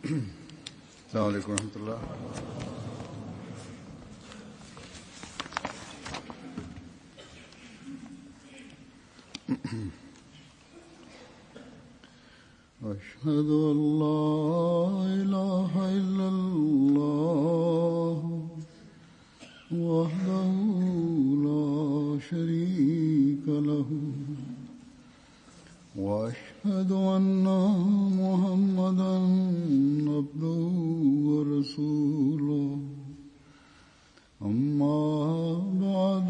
السلام عليكم ورحمة الله. أشهد أن لا إله إلا الله وحده لا شريك له وأشهد أن محمدا عبده ورسوله أما بعد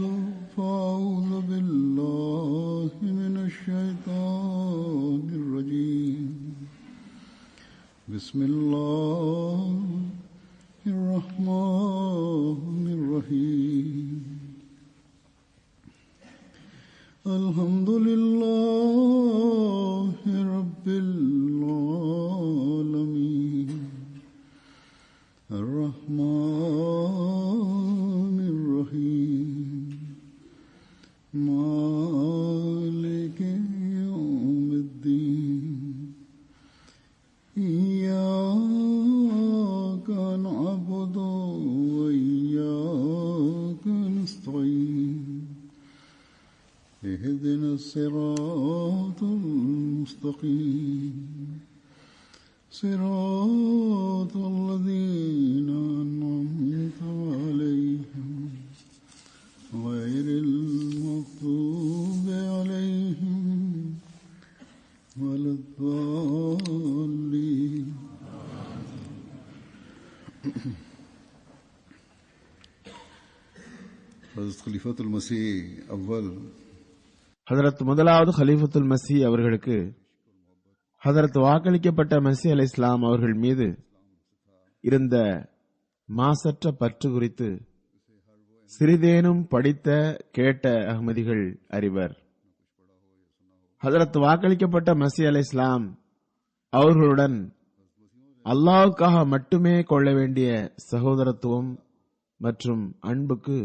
فأعوذ بالله من الشيطان الرجيم بسم الله الرحمن الرحيم الحمد لله رب العالمين الرحمن الرحيم مالك يوم الدين إياك نعبد وإياك نستعين اهدنا الصراط المستقيم صراط الذين أنعمت عليهم غير المغضوب عليهم ولا الضالين. ஹஜ்ரத் கலீஃபத்துல் மஸீஹ் அவ்வல் ஹஜரத் முதலாவது கலீஃபத்துல் மஸீஹ் அவர்களுக்கு ஹஜரத் வாக்களிக்கப்பட்ட மஸீஹ் அலைஹிஸ்ஸலாம் அவர்கள் மீது இருந்த மாசற்ற பற்று குறித்து சிறிதேனும் படித்த கேட்ட அஹ்மதிகள் அறிவர். ஹஜரத் வாக்களிக்கப்பட்ட மஸீஹ் அலைஹிஸ்ஸலாம் அவர்களுடன் அல்லாஹ்வுக்காக மட்டுமே கொள்ள வேண்டிய சகோதரத்துவம் மற்றும் அன்புக்கு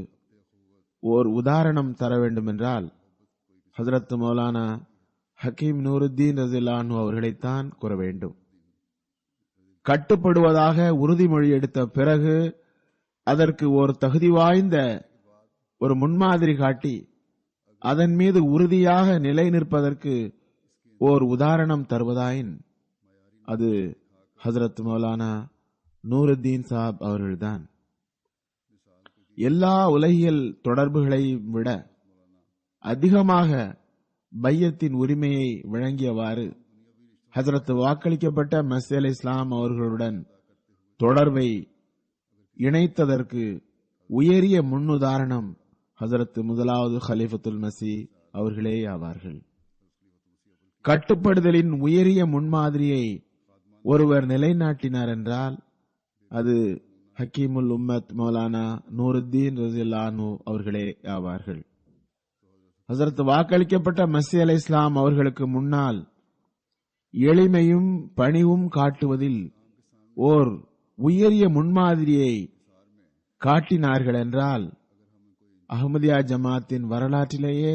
ஓர் உதாரணம் தர வேண்டுமென்றால் ஹஜரத் மௌலானா ஹக்கீம் நூருத்தீன் ரஸியல்லாஹு அன்ஹு அவர்களைத்தான் கூற வேண்டும். கட்டுப்படுவதாக உறுதிமொழி எடுத்த பிறகு அதற்கு ஒரு தகுதி வாய்ந்த ஒரு முன்மாதிரி காட்டி அதன் மீது உறுதியாக நிலை நிற்பதற்கு ஓர் உதாரணம் தருவதாயின் அது ஹஜரத் மௌலானா நூருத்தீன் சாப் அவர்கள்தான். எல்லா உலகியல் தொடர்புகளையும் விட அதிகமாக பையத்தின் உரிமையை வழங்கியவாறு ஹஜரத் வாக்களிக்கப்பட்ட மஸீஹ் அலைஹிஸ்ஸலாம் அவர்களுடன் தொடர்பை இணைத்ததற்கு உயரிய முன்னுதாரணம் ஹஜரத் முதலாவது கலீஃபத்துல் மஸீஹ் அவர்களே ஆவார்கள். கட்டுப்படுதலின் உயரிய முன்மாதிரியை ஒருவர் நிலைநாட்டினார் என்றால் அது ஹக்கீமுல் உம்மத் மௌலானா நூருத்தீன் ரஸியல்லாஹு அன்ஹு அவர்களே ஆவார்கள். ஹஜரத் வாக்களிக்கப்பட்ட மஸீஹ் அலைஹிஸ்ஸலாம் அவர்களுக்கு முன்னால் எளிமையும் பணிவும் காட்டுவதில் ஓர் உயரிய முன்மாதிரியை காட்டினார்கள் என்றால் அஹ்மதியா ஜமாத்தின் வரலாற்றிலேயே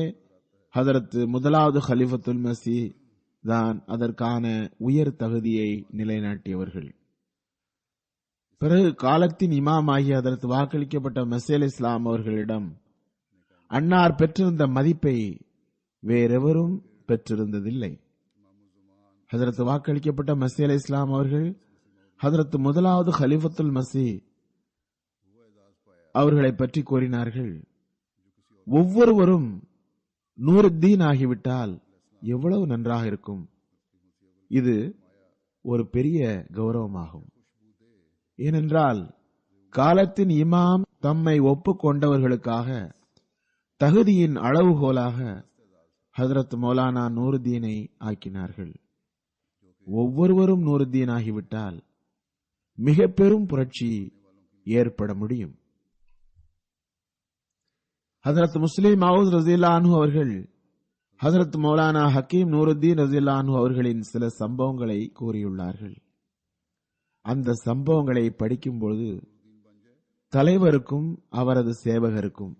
ஹஜரத் முதலாவது கலீஃபத்துல் மஸீஹ் தான் அதற்கான உயர் தகுதியை நிலைநாட்டியவர்கள். பிறகு காலத்தின் இமாம் ஆகிய ஹஜரத் வாக்களிக்கப்பட்ட மஸீஹ் அலைஹிஸ்ஸலாம் அவர்களிடம் அன்னார் பெற்றிருந்த மதிப்பை வேறெவரும் பெற்றிருந்ததில்லை. ஹஜரத் வாக்களிக்கப்பட்ட மஸீஹ் அலைஹிஸ்ஸலாம் அவர்கள் ஹஜரத் முதலாவது கலீஃபத்துல் மஸீஹ் அவர்களை பற்றி கூறினார்கள், ஒவ்வொருவரும் நூருத்தீன் ஆகிவிட்டால் எவ்வளவு நன்றாக இருக்கும். இது ஒரு பெரிய கௌரவமாகும். ஏனென்றால் காலத்தின் இமாம் தம்மை ஒப்புக்கொண்டவர்களுக்காக தகுதியின் அளவுகோலாக ஹஜரத் மௌலானா நூருத்தீனை ஆக்கினார்கள். ஒவ்வொருவரும் நூருத்தீன் ஆகிவிட்டால் மிக பெரும் புரட்சி ஏற்பட முடியும். ஹஜரத் முஸ்லிம் மவ்ஊத் ரஸியல்லாஹு அன்ஹு அவர்கள் ஹஜரத் மௌலானா ஹக்கீம் நூருத்தீன் ரஸியல்லாஹு அன்ஹு அவர்களின் சில சம்பவங்களை கூறியுள்ளார்கள். அந்த சம்பவங்களை படிக்கும்போது தலைவருக்கும் அவரது சேவகருக்கும்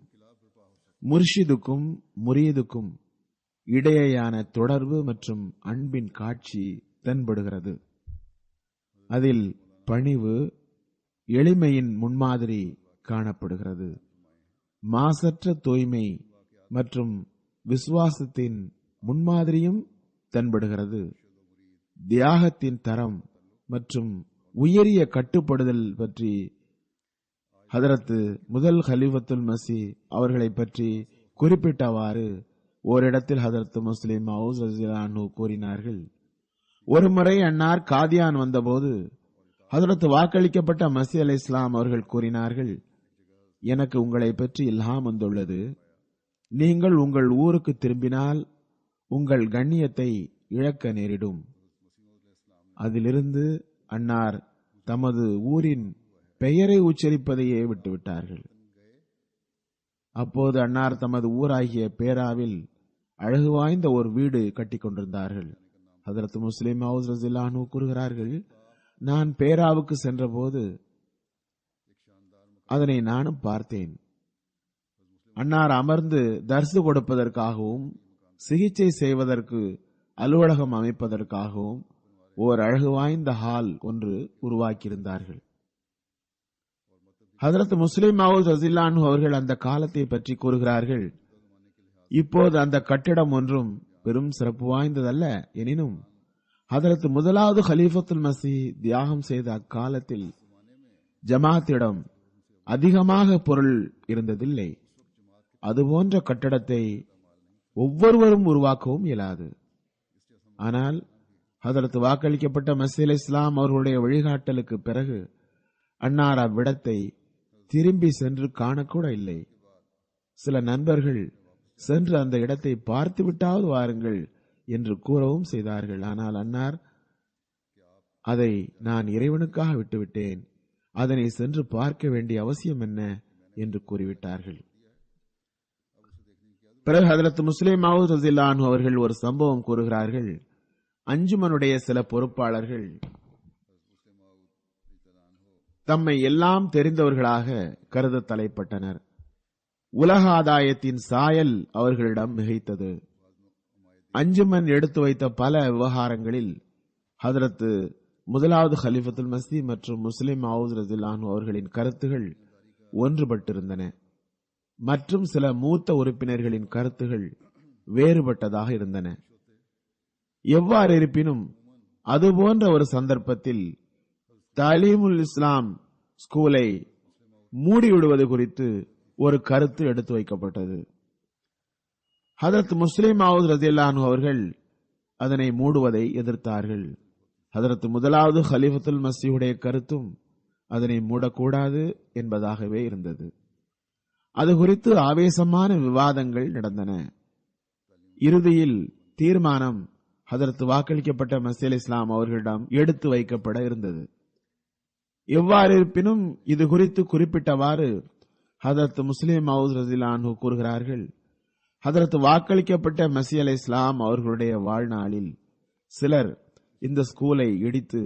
முர்ஷிதுக்கும் முரீதுக்கும் இடையேயான தொடர்பு மற்றும் அன்பின் காட்சி தென்படுகிறது. அதில் பணிவு, எளிமையின் முன்மாதிரி காணப்படுகிறது. மாசற்ற தூய்மை மற்றும் விசுவாசத்தின் முன்மாதிரியும் தென்படுகிறது. தியாகத்தின் தரம் மற்றும் உயரிய கட்டுப்படுதல் பற்றி ஹதரத் முதல் ஹலீஃபத்துல் மஸீஹ் அவர்களை பற்றி குறிப்பிட்டவாறு ஓரிடத்தில் ஹதரத் முஸ்லிம் மவ்ஊத் ரலியல்லாஹு அன்ஹு கூறினார்கள், ஒருமுறை அன்னார் காதியான் வந்தபோது ஹதரத் வாக்களிக்கப்பட்ட மஸீஹ் அலைஹிஸ்ஸலாம் அவர்கள் கூறினார்கள், எனக்கு உங்களை பற்றி இல்ஹாம் வந்துள்ளது. நீங்கள் உங்கள் ஊருக்கு திரும்பினால் உங்கள் கண்ணியத்தை இழக்க நேரிடும். அதிலிருந்து அன்னார் தமது ஊரின் பெயரை உச்சரிப்பதையே விட்டுவிட்டார்கள். அப்போது அன்னார் தமது ஊராகிய பேராவில் அழகு வாய்ந்த ஒரு வீடு கட்டிக் கொண்டிருந்தார்கள். ஹதரத் முஸ்லிம் மவ்ஊத் ரலியல்லாஹு அன்ஹு கூறுகிறார்கள், நான் பேராவுக்கு சென்றபோது அதனை நானும் பார்த்தேன். அன்னார் அமர்ந்து தர்சு கொடுப்பதற்காகவும் சிகிச்சை செய்வதற்கு அலுவலகம் அமைப்பதற்காகவும் ஓர் அழகு வாய்ந்த ஹால் ஒன்று உருவாக்கியிருந்தார்கள். ஹதரத் முஸ்லிம் மவ்ஊத் ரலியல்லாஹு அன்ஹு அவர்கள் அந்த காலத்தை பற்றி கூறுகிறார்கள், இப்போது அந்த கட்டிடம் ஒன்றும் பெரும் சிறப்பு வாய்ந்ததல்ல. எனினும் ஹதரத் முதலாவது ஹலீஃபத்துல் மஸீஹ் தியாகம் செய்த அக்காலத்தில் ஜமாத்திடம் அதிகமாக பொருள் இருந்ததில்லை. அதுபோன்ற கட்டடத்தை ஒவ்வொருவரும் உருவாக்கவும் இயலாது. ஆனால் ஹதரத் வாக்களிக்கப்பட்ட மஸீஹ் அலைஹிஸ்ஸலாம் அவர்களுடைய வழிகாட்டலுக்கு பிறகு அன்னார் அவ்விடத்தை திரும்பி சென்று காணக்கூட இல்லை. சில நண்பர்கள் சென்று அந்த இடத்தை பார்த்துவிட்டாவது வாருங்கள் என்று கூறவும் செய்தார்கள். ஆனால் அன்னார் அதை நான் இறைவனுக்காக விட்டுவிட்டேன், அதனை சென்று பார்க்க வேண்டிய அவசியம் என்ன என்று கூறிவிட்டார்கள். பிறகு ஹதரத் முஸ்லிம் மவ்ஊத் ரலியல்லாஹு அன்ஹு அவர்கள் ஒரு சம்பவம் கூறுகிறார்கள். அஞ்சுமனுடைய சில பொறுப்பாளர்கள் தம்மை எல்லாம் தெரிந்தவர்களாக கருத தலைப்பட்டனர். உலக ஆதாயத்தின் சாயல் அவர்களிடம் மிகைத்தது. அஞ்சுமன் எடுத்து வைத்த பல விவகாரங்களில் ஹதரத் முதலாவது ஹலீஃபத்துல் மஸீஹ் மற்றும் முஸ்லிம் மவ்ஊத் ரலியல்லாஹு அன்ஹு அவர்களின் கருத்துகள் ஒன்றுபட்டிருந்தன. மற்றும் சில மூத்த உறுப்பினர்களின் கருத்துகள் வேறுபட்டதாக இருந்தன. எவ்வாறு இருப்பினும் அதுபோன்ற ஒரு சந்தர்ப்பத்தில் தாலீமுல் இஸ்லாம் ஸ்கூலை மூடிவிடுவது குறித்து ஒரு கருத்து எடுத்து வைக்கப்பட்டது. ஹதரத் முஸ்லிம் மவ்ஊத் ரலியல்லாஹு அன்ஹு அவர்கள் அதனை மூடுவதை எதிர்த்தார்கள். ஹதரத் முதலாவது ஹலீஃபத்துல் மஸீஹுடைய கருத்தும் அதனை மூடக்கூடாது என்பதாகவே இருந்தது. அது குறித்து ஆவேசமான விவாதங்கள் நடந்தன. இறுதியில் தீர்மானம் ஹதரத் வாக்களிக்கப்பட்ட மஸீஹ் அலைஹிஸ்ஸலாம் அவர்களிடம் எடுத்து வைக்கப்பட இருந்தது. எவ்வாறு இருப்பினும் இது குறித்து குறிப்பிட்டவாறு ஹதரத் முஸ்லிம் மவ்ஊத் ரலியல்லாஹு அன்ஹு கூறுகிறார்கள், ஹதரத் வாக்களிக்கப்பட்ட மஸீஹ் அலைஹிஸ்ஸலாம் அவர்களுடைய வாழ்நாளில் சிலர் இந்த ஸ்கூலை இடித்து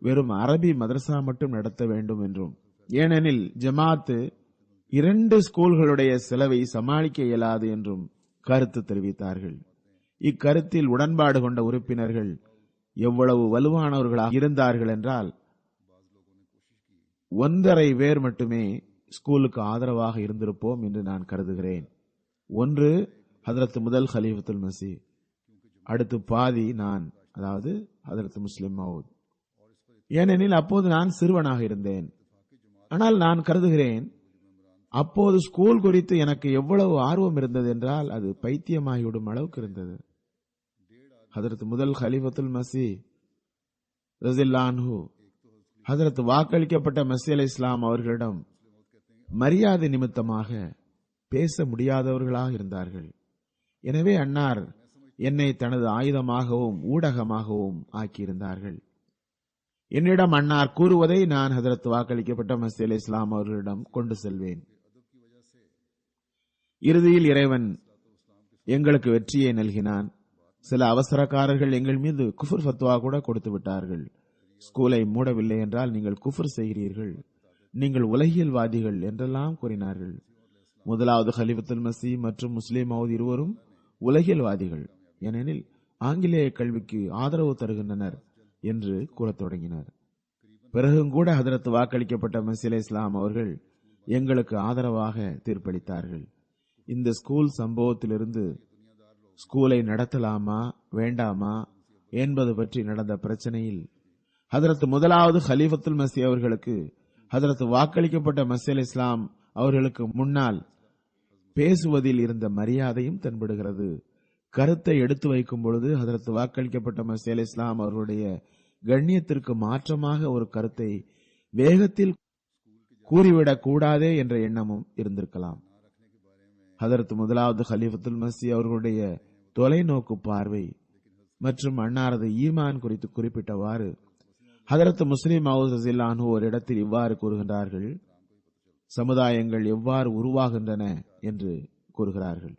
வெறும் அரபி மதரசா மட்டும் நடத்த வேண்டும் என்றும், ஏனெனில் ஜமாத் 2 ஸ்கூல்களுடைய செலவை சமாளிக்க இயலாது என்றும் கருத்து தெரிவித்தார்கள். இக்கருத்தில் உடன்பாடு கொண்ட உறுப்பினர்கள் எவ்வளவு வலுவானவர்களாக இருந்தார்கள் என்றால் 1.5 பேர் மட்டுமே ஸ்கூலுக்கு ஆதரவாக இருந்திருப்போம் என்று நான் கருதுகிறேன். ஒன்று ஹதரத் முதல் ஹலீஃபத்துல் மஸீஹ், அடுத்து பாதி நான், அதாவது ஹதரத் முஸ்லிம் மவ்ஊத். ஏனெனில் அப்போது நான் சிறுவனாக இருந்தேன். ஆனால் நான் கருதுகிறேன் அப்போது ஸ்கூல் குறித்து எனக்கு எவ்வளவு ஆர்வம் இருந்தது என்றால் அது பைத்தியமாகிவிடும் அளவுக்கு இருந்தது. ஹதரத் முதல் ஹலீஃபத்துல் மஸீஹ் ரலியல்லாஹு அன்ஹு ஹதரத் வாக்களிக்கப்பட்ட மஸீஹ் அலைஹிஸ்ஸலாம் அவர்களிடம் மரியாதை நிமித்தமாக பேச முடியாதவர்களாக இருந்தார்கள். எனவே அன்னார் என்னை தனது ஆயுதமாகவும் ஊடகமாகவும் ஆக்கியிருந்தார்கள். என்னிடம் அன்னார் கூறுவதை நான் ஹதரத் வாக்களிக்கப்பட்ட மஸீஹ் அலைஹிஸ்ஸலாம் அவர்களிடம் கொண்டு செல்வேன். இறுதியில் இறைவன் எங்களுக்கு வெற்றியை நல்கினான். சில அவசரக்காரர்கள் எங்கள் மீது குஃபர் ஃபத்வா கூட கொடுத்து விட்டார்கள். ஸ்கூலை மூடவில்லை என்றால் நீங்கள் குஃபர் செய்கிறீர்கள், நீங்கள் உலகியல்வாதிகள் என்றெல்லாம் கூறினார்கள். முதலாவது ஹலீஃபத்துல் மஸீஹ் மற்றும் முஸ்லிம் மவ்ஊத் இருவரும் உலகியல்வாதிகள், ஏனெனில் ஆங்கிலேய கல்விக்கு ஆதரவு தருகின்றனர் என்று கூறத் தொடங்கினர். பிறகும் கூட ஹதரத் வாக்களிக்கப்பட்ட மசீஹ் இஸ்லாம் அவர்கள் எங்களுக்கு ஆதரவாக தீர்ப்பளித்தார்கள். இந்த ஸ்கூல் சம்பவத்திலிருந்து ஸ்கூலை நடத்தலாமா வேண்டாமா என்பது பற்றி நடந்த பிரச்சனையில் ஹதரத் முதலாவது ஹலீஃபத்துல் மஸீஹ் அவர்களுக்கு ஹதரத் வாக்களிக்கப்பட்ட மசீஹ் இஸ்லாம் அவர்களுக்கு முன்னால் பேசுவதில் இருந்த மரியாதையும் தென்படுகிறது. கருத்தை எடுத்து வைக்கும் பொழுது ஹதரத் வாக்களிக்கப்பட்ட மசீஹ் இஸ்லாம் அவர்களுடைய கண்ணியத்திற்கு மாற்றமாக ஒரு கருத்தை வேகத்தில் கூறிவிடக் கூடாதே என்ற எண்ணமும் இருந்திருக்கலாம். ஹதரத் முதலாவது ஹலீஃபத்துல் மஸீஹ் அவர்களுடைய தொலைநோக்கு பார்வை மற்றும் அன்னாரது ஈமான் குறித்து குறிப்பிட்டவாறு ஹதரத் முஸ்லிம் மவ்ஊத் ரலியல்லாஹு அன்ஹு ஒரு இடத்தில் இவ்வாறு கூறுகின்றார்கள்: சமுதாயங்கள் எவ்வாறு உருவாகின்றன என்று கூறுகிறார்கள்.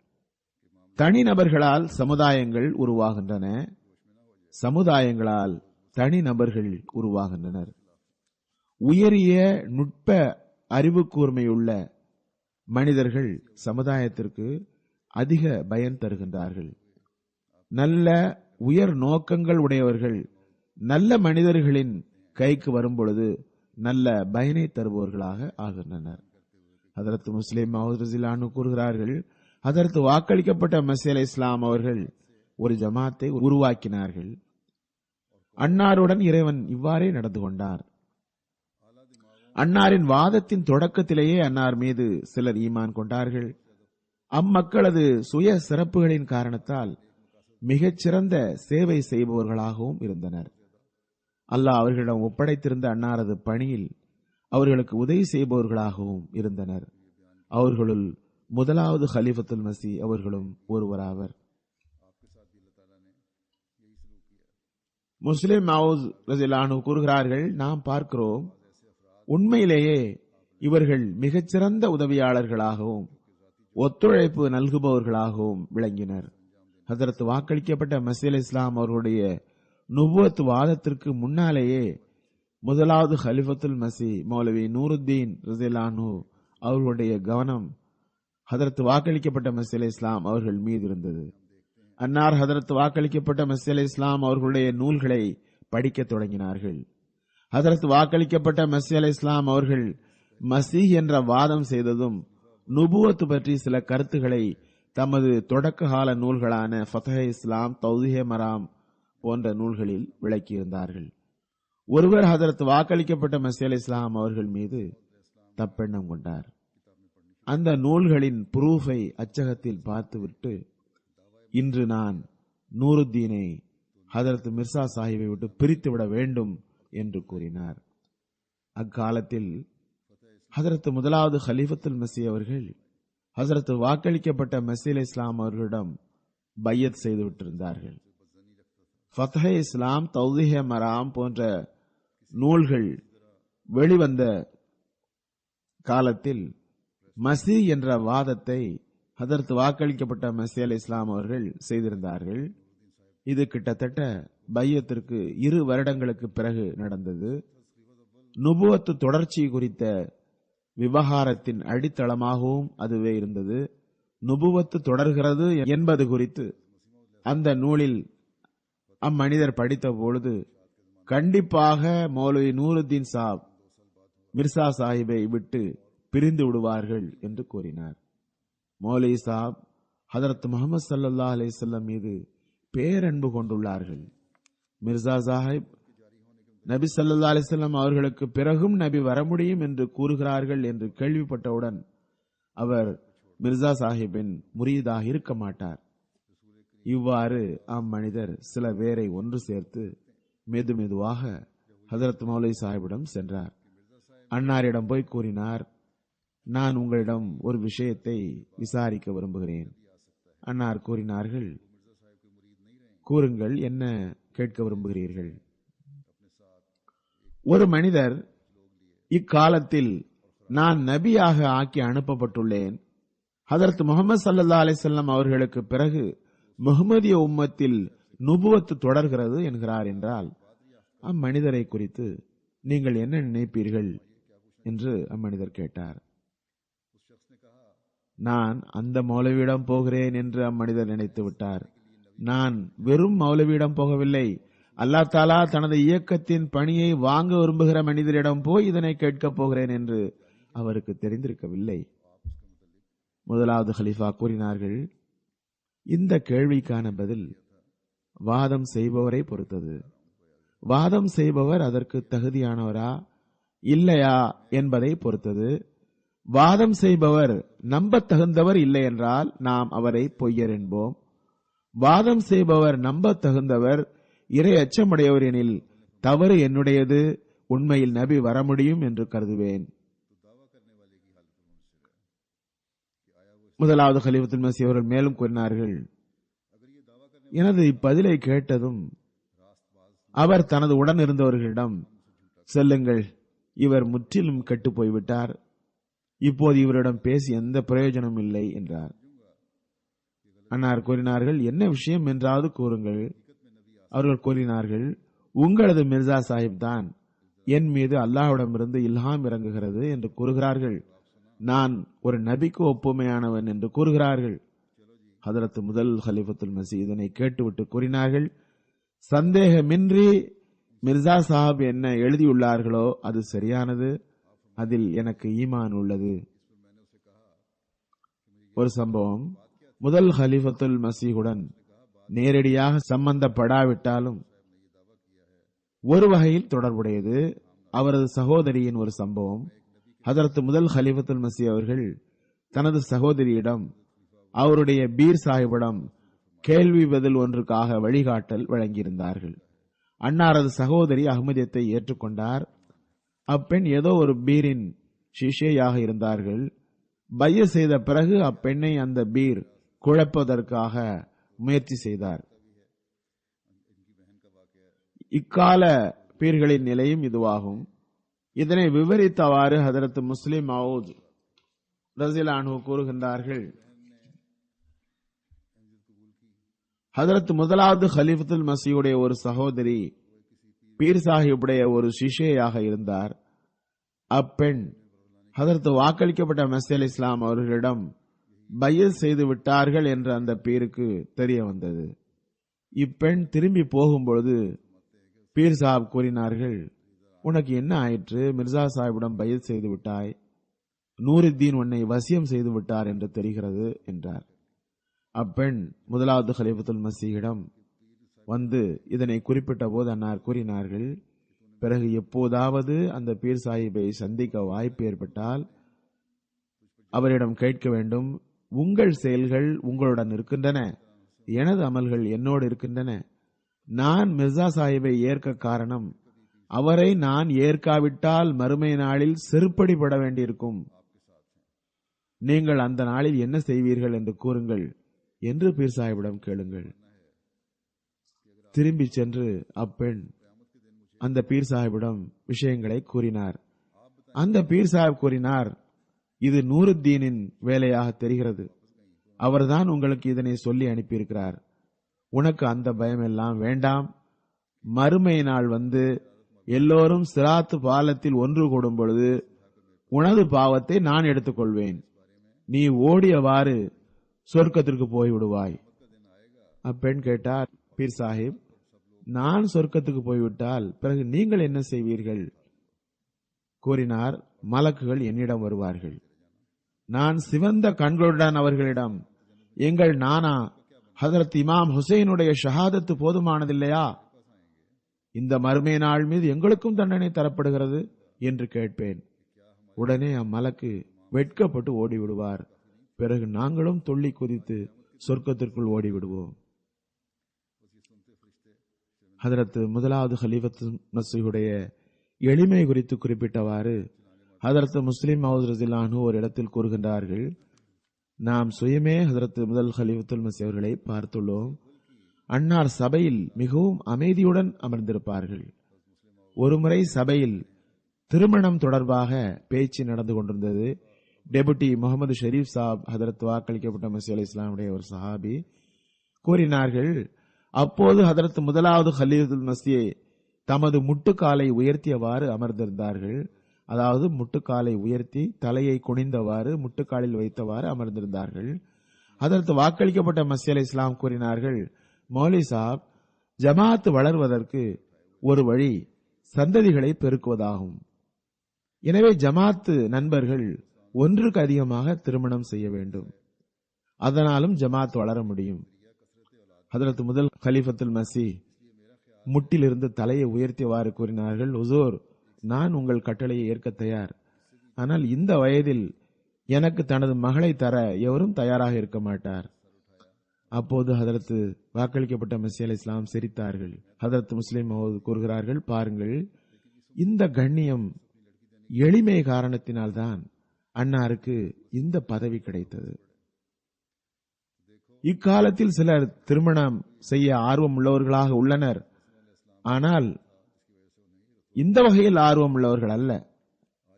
தனிநபர்களால் சமுதாயங்கள் உருவாகின்றன, சமுதாயங்களால் தனிநபர்கள் உருவாகின்றனர். உயரிய நுட்ப அறிவு கூர்மையுள்ள மனிதர்கள் சமுதாயத்திற்கு அதிக பயன் தருகின்றார்கள். நல்ல உயர் நோக்கங்கள் உடையவர்கள் நல்ல மனிதர்களின் கைக்கு வரும்பொழுது நல்ல பயனை தருபவர்களாக ஆகின்றனர். ஹதரத் முஸ்லிம் மவ்ஊத் ரலியல்லாஹு அன்ஹு கூறுகிறார்கள், ஹதரத் வாக்களிக்கப்பட்ட மஸீஹ் இஸ்லாம் அவர்கள் ஒரு ஜமாத்தை உருவாக்கினார்கள். அன்னாருடன் இறைவன் இவ்வாறே நடந்து கொண்டார். அன்னாரின் வாதத்தின் தொடக்கத்திலேயே அன்னார் மீது சிலர் ஈமான் கொண்டார்கள். அம்மக்களது சுய சிறப்புகளின் காரணத்தால் மிகச்சிறந்த சேவை செய்பவர்களாகவும் இருந்தனர். அல்லாஹ் அவர்களிடம் ஒப்படைத்திருந்த அன்னாரது பணியில் அவர்களுக்கு உதவி செய்பவர்களாகவும் இருந்தனர். அவர்களுள் முதலாவது ஹலீஃபத்துல் மஸீஹ் அவர்களும் ஒருவராவர். முஸ்லிம் மவ்ஊத் ரலியல்லாஹு அன்ஹு கூறுகிறார்கள், நாம் பார்க்கிறோம், உண்மையிலேயே இவர்கள் மிகச்சிறந்த உதவியாளர்களாகவும் ஒத்துழைப்பு நல்குபவர்களாகவும் விளங்கினர். ஹதரத் வாக்களிக்கப்பட்ட மஸீஹ் இஸ்லாம் அவர்களுடைய நுபுவத் வாதத்திற்கு முன்னாலேயே முதலாவது ஹலிஃபத்துல் மஸீஹ் மௌலவி நூருத்தீன் ரலியல்லாஹு அன்ஹு அவர்களுடைய கவனம் ஹதரத் வாக்களிக்கப்பட்ட மஸீஹ் இஸ்லாம் அவர்கள் மீது இருந்தது. அன்னார் ஹதரத் வாக்களிக்கப்பட்ட மஸீஹ் இஸ்லாம் அவர்களுடைய நூல்களை படிக்க தொடங்கினார்கள். ஹதரத் வாக்களிக்கப்பட்ட மஸீஹ் இஸ்லாம் அவர்கள் மஸீஹ் என்ற வாதம் செய்ததும் நுபுவத் பற்றி சில கருத்துக்களை தமது தொடக்க கால நூல்களான ஃபத்ஹே இஸ்லாம், தௌஹீஹே மராம் போன்ற நூல்களில் விளக்கியிருந்தார்கள். ஒருவர் ஹதரத் வாக்களிக்கப்பட்ட மஸீஹ் இஸ்லாம் அவர்கள் மீது தப்பெண்ணம் கொண்டார். அந்த நூல்களின் புரூஃபை அச்சகத்தில் பார்த்துவிட்டு, இன்று நான் நூருத்தீனை ஹதரத் மிர்சா சாஹிபை விட்டு பிரித்துவிட வேண்டும் என்று கூறினார். அக்காலத்தில் ஹதரத் முதலாவது ஹலீஃபத்துல் மஸீஹ் அவர்கள் ஹதரத் வாக்களிக்கப்பட்ட மஸீஹ் இஸ்லாம் அவர்களிடம் பையத் செய்துவிட்டிருந்தார்கள். ஃபத்ஹே இஸ்லாம், தௌஹீஹே மராம் போன்ற நூல்கள் வெளிவந்த காலத்தில் மஸீஹ் என்ற வாதத்தை ஹதரத் வாக்களிக்கப்பட்ட மஸீஹ் இஸ்லாம் அவர்கள் செய்திருந்தார்கள். இது கிட்டத்தட்ட பையத்திற்கு 2 வருடங்களுக்கு பிறகு நடந்தது. நுபுவத்து தொடர்ச்சி குறித்த விவகாரத்தின் அடித்தளமாகவும் அதுவே இருந்தது. நுபுவத்து தொடர்கிறது என்பது குறித்து அந்த நூலில் அம்மனிதர் படித்த பொழுது, கண்டிப்பாக மௌலவி நூருத்தீன் சாப் மிர்சா சாஹிபை விட்டு பிரிந்து விடுவார்கள் என்று கூறினார். மௌலவி சாப் ஹதரத் முஹம்மது ஸல்லல்லாஹு அலைஹி வஸல்லம் மீது பேரன்பு கொண்டுள்ளார்கள். மிர்சா சாஹிப் நபி ஸல்லல்லாஹு அலைஹி வஸல்லம் அவர்களுக்கு பிறகும் நபி வர முடியும் என்று கூறுகிறார்கள் என்று கேள்விப்பட்டவுடன் அவர் மிர்சா சாஹிப்பின் முரீதாக இருக்க மாட்டார். இவ்வாறு அம்மனிதர் சில பேரை ஒன்று சேர்த்து மெதுவாக ஹதரத் மௌலவி சாஹிப்பிடம் சென்றார். அன்னாரிடம் போய் கூறினார், நான் உங்களிடம் ஒரு விஷயத்தை விசாரிக்க விரும்புகிறேன். அன்னார் கூறினார்கள், கூறுங்கள், என்ன கேட்க விரும்புகிறீர்கள்? ஒரு மனிதர் இக்காலத்தில் நான் நபியாக ஆக்கி அனுப்பப்பட்டுள்ளேன், ஹதரத் முஹம்மது ஸல்லல்லாஹு அலைஹி வஸல்லம் அவர்களுக்கு பிறகு முஹம்மதிய உம்மத்தில் நுபுவத்து தொடர்கிறது என்கிறார் என்றால் அம்மனிதரை குறித்து நீங்கள் என்ன நினைப்பீர்கள் என்று அம்மனிதர் கேட்டார். நான் அந்த மௌலவியிடம் போகிறேன் என்று அம்மனிதர் நினைத்து விட்டார். நான் வெறும் மௌலவியிடம் போகவில்லை, அல்லாஹ் தாலா தனது இயக்கத்தின் பணியை வாங்க விரும்புகிற மனிதரிடம் போய் இதனை கேட்கப் போகிறேன் என்று அவருக்கு தெரிந்திருக்கவில்லை. முதலாவது ஹலீஃபா கூறினார்கள், இந்த கேள்விக்கான பதில் வாதம் செய்பவரை பொறுத்தது. வாதம் செய்பவர் அதற்கு தகுதியானவரா இல்லையா என்பதை பொறுத்தது. வாதம் செய்பவர் நம்ப தகுந்தவர் இல்லை என்றால் நாம் அவரை பொய்யர் என்போம். வாதம் செய்பவர் நம்ப தகுந்தவர், இறை அச்சமுடையவர் எனில் தவறு என்னுடையது, உண்மையில் நபி வர முடியும் என்று கருதுவேன். முதலாவது கலீஃபத்துல் மஸீஹ் அவர்கள் மேலும் கூறினார்கள், எனது இப்பதிலை கேட்டதும் அவர் தனது உடன் இருந்தவர்களிடம், செல்லுங்கள், இவர் முற்றிலும் கெட்டு போய்விட்டார், இப்போது இவரிடம் பேசி எந்த பிரயோஜனம் இல்லை என்றார். அன்னார் கூறினார்கள், என்ன விஷயம் என்றாவது கூறுங்கள். அவர்கள் கூறினார்கள், உங்களது மிர்சா சாஹிப் தான் என் மீது அல்லாஹ்விடமிருந்து இல்ஹாம் இறங்குகிறது என்று கூறுகிறார்கள், நான் ஒரு நபிக்கு ஒப்புமையானவன் என்று கூறுகிறார்கள். ஹதரத் முதல் ஹலீஃபத்துல் மஸீஹ் இதனை கேட்டுவிட்டு கூறினார்கள், சந்தேகமின்றி மிர்சா சாஹிப் என்ன எழுதியுள்ளார்களோ அது சரியானது, அதில் எனக்கு ஈமான் உள்ளது. ஒரு சம்பவம் முதல் ஹலீஃபத்துல் மஸீஹுடன் நேரடியாக சம்பந்தப்படாவிட்டாலும் ஒரு வகையில் தொடர்புடையது. அவரது சகோதரியின் ஒரு சம்பவம். ஹதரத் முதல் ஹலீஃபத்துல் மஸீஹ் அவர்கள் தனது சகோதரியிடம் அவருடைய பீர் சாஹிபிடம் கேள்வி பதில் ஒன்றுக்காக வழிகாட்டல் வழங்கியிருந்தார்கள். அன்னாரது சகோதரி அஹ்மதியத்தை ஏற்றுக்கொண்டார். அப்பெண் ஏதோ ஒரு பீரின் ஷிஷேயாக இருந்தார்கள். பைய செய்த பிறகு அப்பெண்ணை அந்த பீர் குழப்பதற்காக முயற்சி செய்தார். இக்கால பீர்களின் நிலையும் இதுவாகும். இதனை விவரித்தவாறு ஹதரத் முஸ்லிம் மவ்ஊத் ரஸியல்லாஹு அன்ஹு கூறுகின்றார்கள், ஹதரத் முதலாவது ஹலீஃபத்துல் மஸீஹுடைய ஒரு சகோதரி பீர் சாஹிபுடைய ஒரு ஷிஷேயாக இருந்தார். அப்பெண் ஹதரத் வாக்களிக்கப்பட்ட மஸீஹ் அலைஹிஸ்ஸலாம் அவர்களிடம் பையத் செய்து விட்டார்கள் என்று அந்த பீருக்கு தெரிய வந்தது. இப்பெண் திரும்பி போகும்பொழுது பீர் சாஹிப் கூறினார்கள், உனக்கு என்ன ஆயிற்று? மிர்சா சாஹிபிடம் பையத் செய்து விட்டாய், நூருத்தீன் உன்னை வசியம் செய்து விட்டார் என்று தெரிகிறது என்றார். அப்பெண் முதலாவது ஹலீஃபத்துல் மஸீஹிடம் வந்து இதனை குறிப்பிட்ட போது அன்னார் கூறினார்கள், பிறகு எப்போதாவது அந்த பீர் சாஹிப்பை சந்திக்க வாய்ப்பு ஏற்பட்டால் அவரிடம் கேட்க வேண்டும், உங்கள் செயல்கள் உங்களுடன் இருக்கின்றன, எனது அமல்கள் என்னோடு இருக்கின்றன. நான் மிர்சா சாஹிப்பை ஏற்க காரணம், அவரை நான் ஏற்காவிட்டால் மறுமை நாளில் செருப்படிபட வேண்டியிருக்கும். நீங்கள் அந்த நாளில் என்ன செய்வீர்கள் என்று கூறுங்கள் என்று பீர் சாஹிப்பிடம் கேளுங்கள். திரும்பி சென்று அப்பெண் அந்த பீர் சாஹிப்பிடம் விஷயங்களை கூறினார். அந்த பீர் சாஹிப் கூறினார், இது நூருத்தீனின் வேலையாக தெரிகிறது, அவர்தான் உங்களுக்கு இதனை சொல்லி அனுப்பியிருக்கிறார். உனக்கு அந்த பயம் எல்லாம் வேண்டாம். மறுமை நாள் வந்து எல்லோரும் சிராத்து பாலத்தில் ஒன்று கூடும் பொழுது உனது பாவத்தை நான் எடுத்துக்கொள்வேன், நீ ஓடியவாறு சொர்க்கத்திற்கு போய்விடுவாய். அப்பெண் கேட்டார், பீர் சாஹிப், நான் சொர்க்கத்துக்கு போய்விட்டால் பிறகு நீங்கள் என்ன செய்வீர்கள்? கூறினார், மலக்குகள் என்னிடம் வருவார்கள். நான் சிவந்த கண்களுடன் அவர்களிடம், எங்கள் நானா ஹதரத் இமாம் ஹுசைனுடைய ஷஹாதத்து போதுமானதில்லையா? இந்த மறுமை நாள் மீது எங்களுக்கும் தண்டனை தரப்படுகிறது என்று கேட்பேன். உடனே அம்மலக்கு வெட்கப்பட்டு ஓடிவிடுவார். பிறகு நாங்களும் துள்ளி குதித்து சொர்க்கத்திற்குள் ஓடிவிடுவோம். ஹதரத் முதலாவது ஹலீஃபத்துல் மஸீஹுடைய எளிமை குறித்து குறிப்பிட்டவாறு ஹதரத் முஸ்லிம் மவ்ஊத் ரஸியல்லாஹு அன்ஹு ஒரு இடத்தில் கூறுகின்றார்கள், நாம் சுயமே ஹதரத் முதல் ஹலீஃபத்துல் மஸீஹ் அவர்களை பார்த்துள்ளோம். அன்னார் சபையில் மிகவும் அமைதியுடன் அமர்ந்திருப்பார்கள். ஒருமுறை சபையில் திருமணம் தொடர்பாக பேச்சு நடந்து கொண்டிருந்தது. டெபுட்டி முகமது ஷெரீப் சாப் ஹதரத் வாக்களிக்கப்பட்ட மஸீஹ் அலைஹிஸ்ஸலாமுடைய ஒரு சஹாபி கூறினார்கள், அப்போது ஹதரத் முதலாவது ஹலீஃபத்துல் மஸீஹ் தமது முட்டுக்காலை உயர்த்தியவாறு அமர்ந்திருந்தார்கள். அதாவது முட்டுக்காலை உயர்த்தி தலையை குனிந்தவாறு முட்டுக்காலில் வைத்தவாறு அமர்ந்திருந்தார்கள். ஹதரத் வாக்களிக்கப்பட்ட மஸீஹ் அலைஹிஸ்ஸலாம் கூறினார்கள், மௌலி சாப், ஜமாத் வளர்வதற்கு ஒரு வழி சந்ததிகளை பெருக்குவதாகும். எனவே ஜமாத்து நண்பர்கள் ஒன்றுக்கு அதிகமாக திருமணம் செய்ய வேண்டும். அதனாலும் ஜமாத் வளர முடியும். ஹதரத் முதல் கலீஃபத்துல் மஸீஹ் முட்டிலிருந்து தலையை உயர்த்தியவாறு கூறினார்கள், ஹுசூர், நான் உங்கள் கட்டளையை ஏற்க தயார். ஆனால் இந்த வயதில் எனக்கு தனது மகளை தர எவரும் தயாராக இருக்க மாட்டார். அப்போது ஹதரத் வாக்களிக்கப்பட்ட மஸீஹ் அலைஹிஸ்ஸலாம் சிரித்தார்கள். ஹதரத் முஸ்லிம் மவ்ஊத் கூறுகிறார்கள், பாருங்கள், இந்த கண்ணியம் எளிமை காரணத்தினால்தான் அன்னாருக்கு இந்த பதவி கிடைத்தது. இக்காலத்தில் சிலர் திருமணம் செய்ய ஆர்வம் உள்ளவர்களாக உள்ளனர். ஆனால் இந்த வகையில் ஆர்வம் உள்ளவர்கள் அல்ல.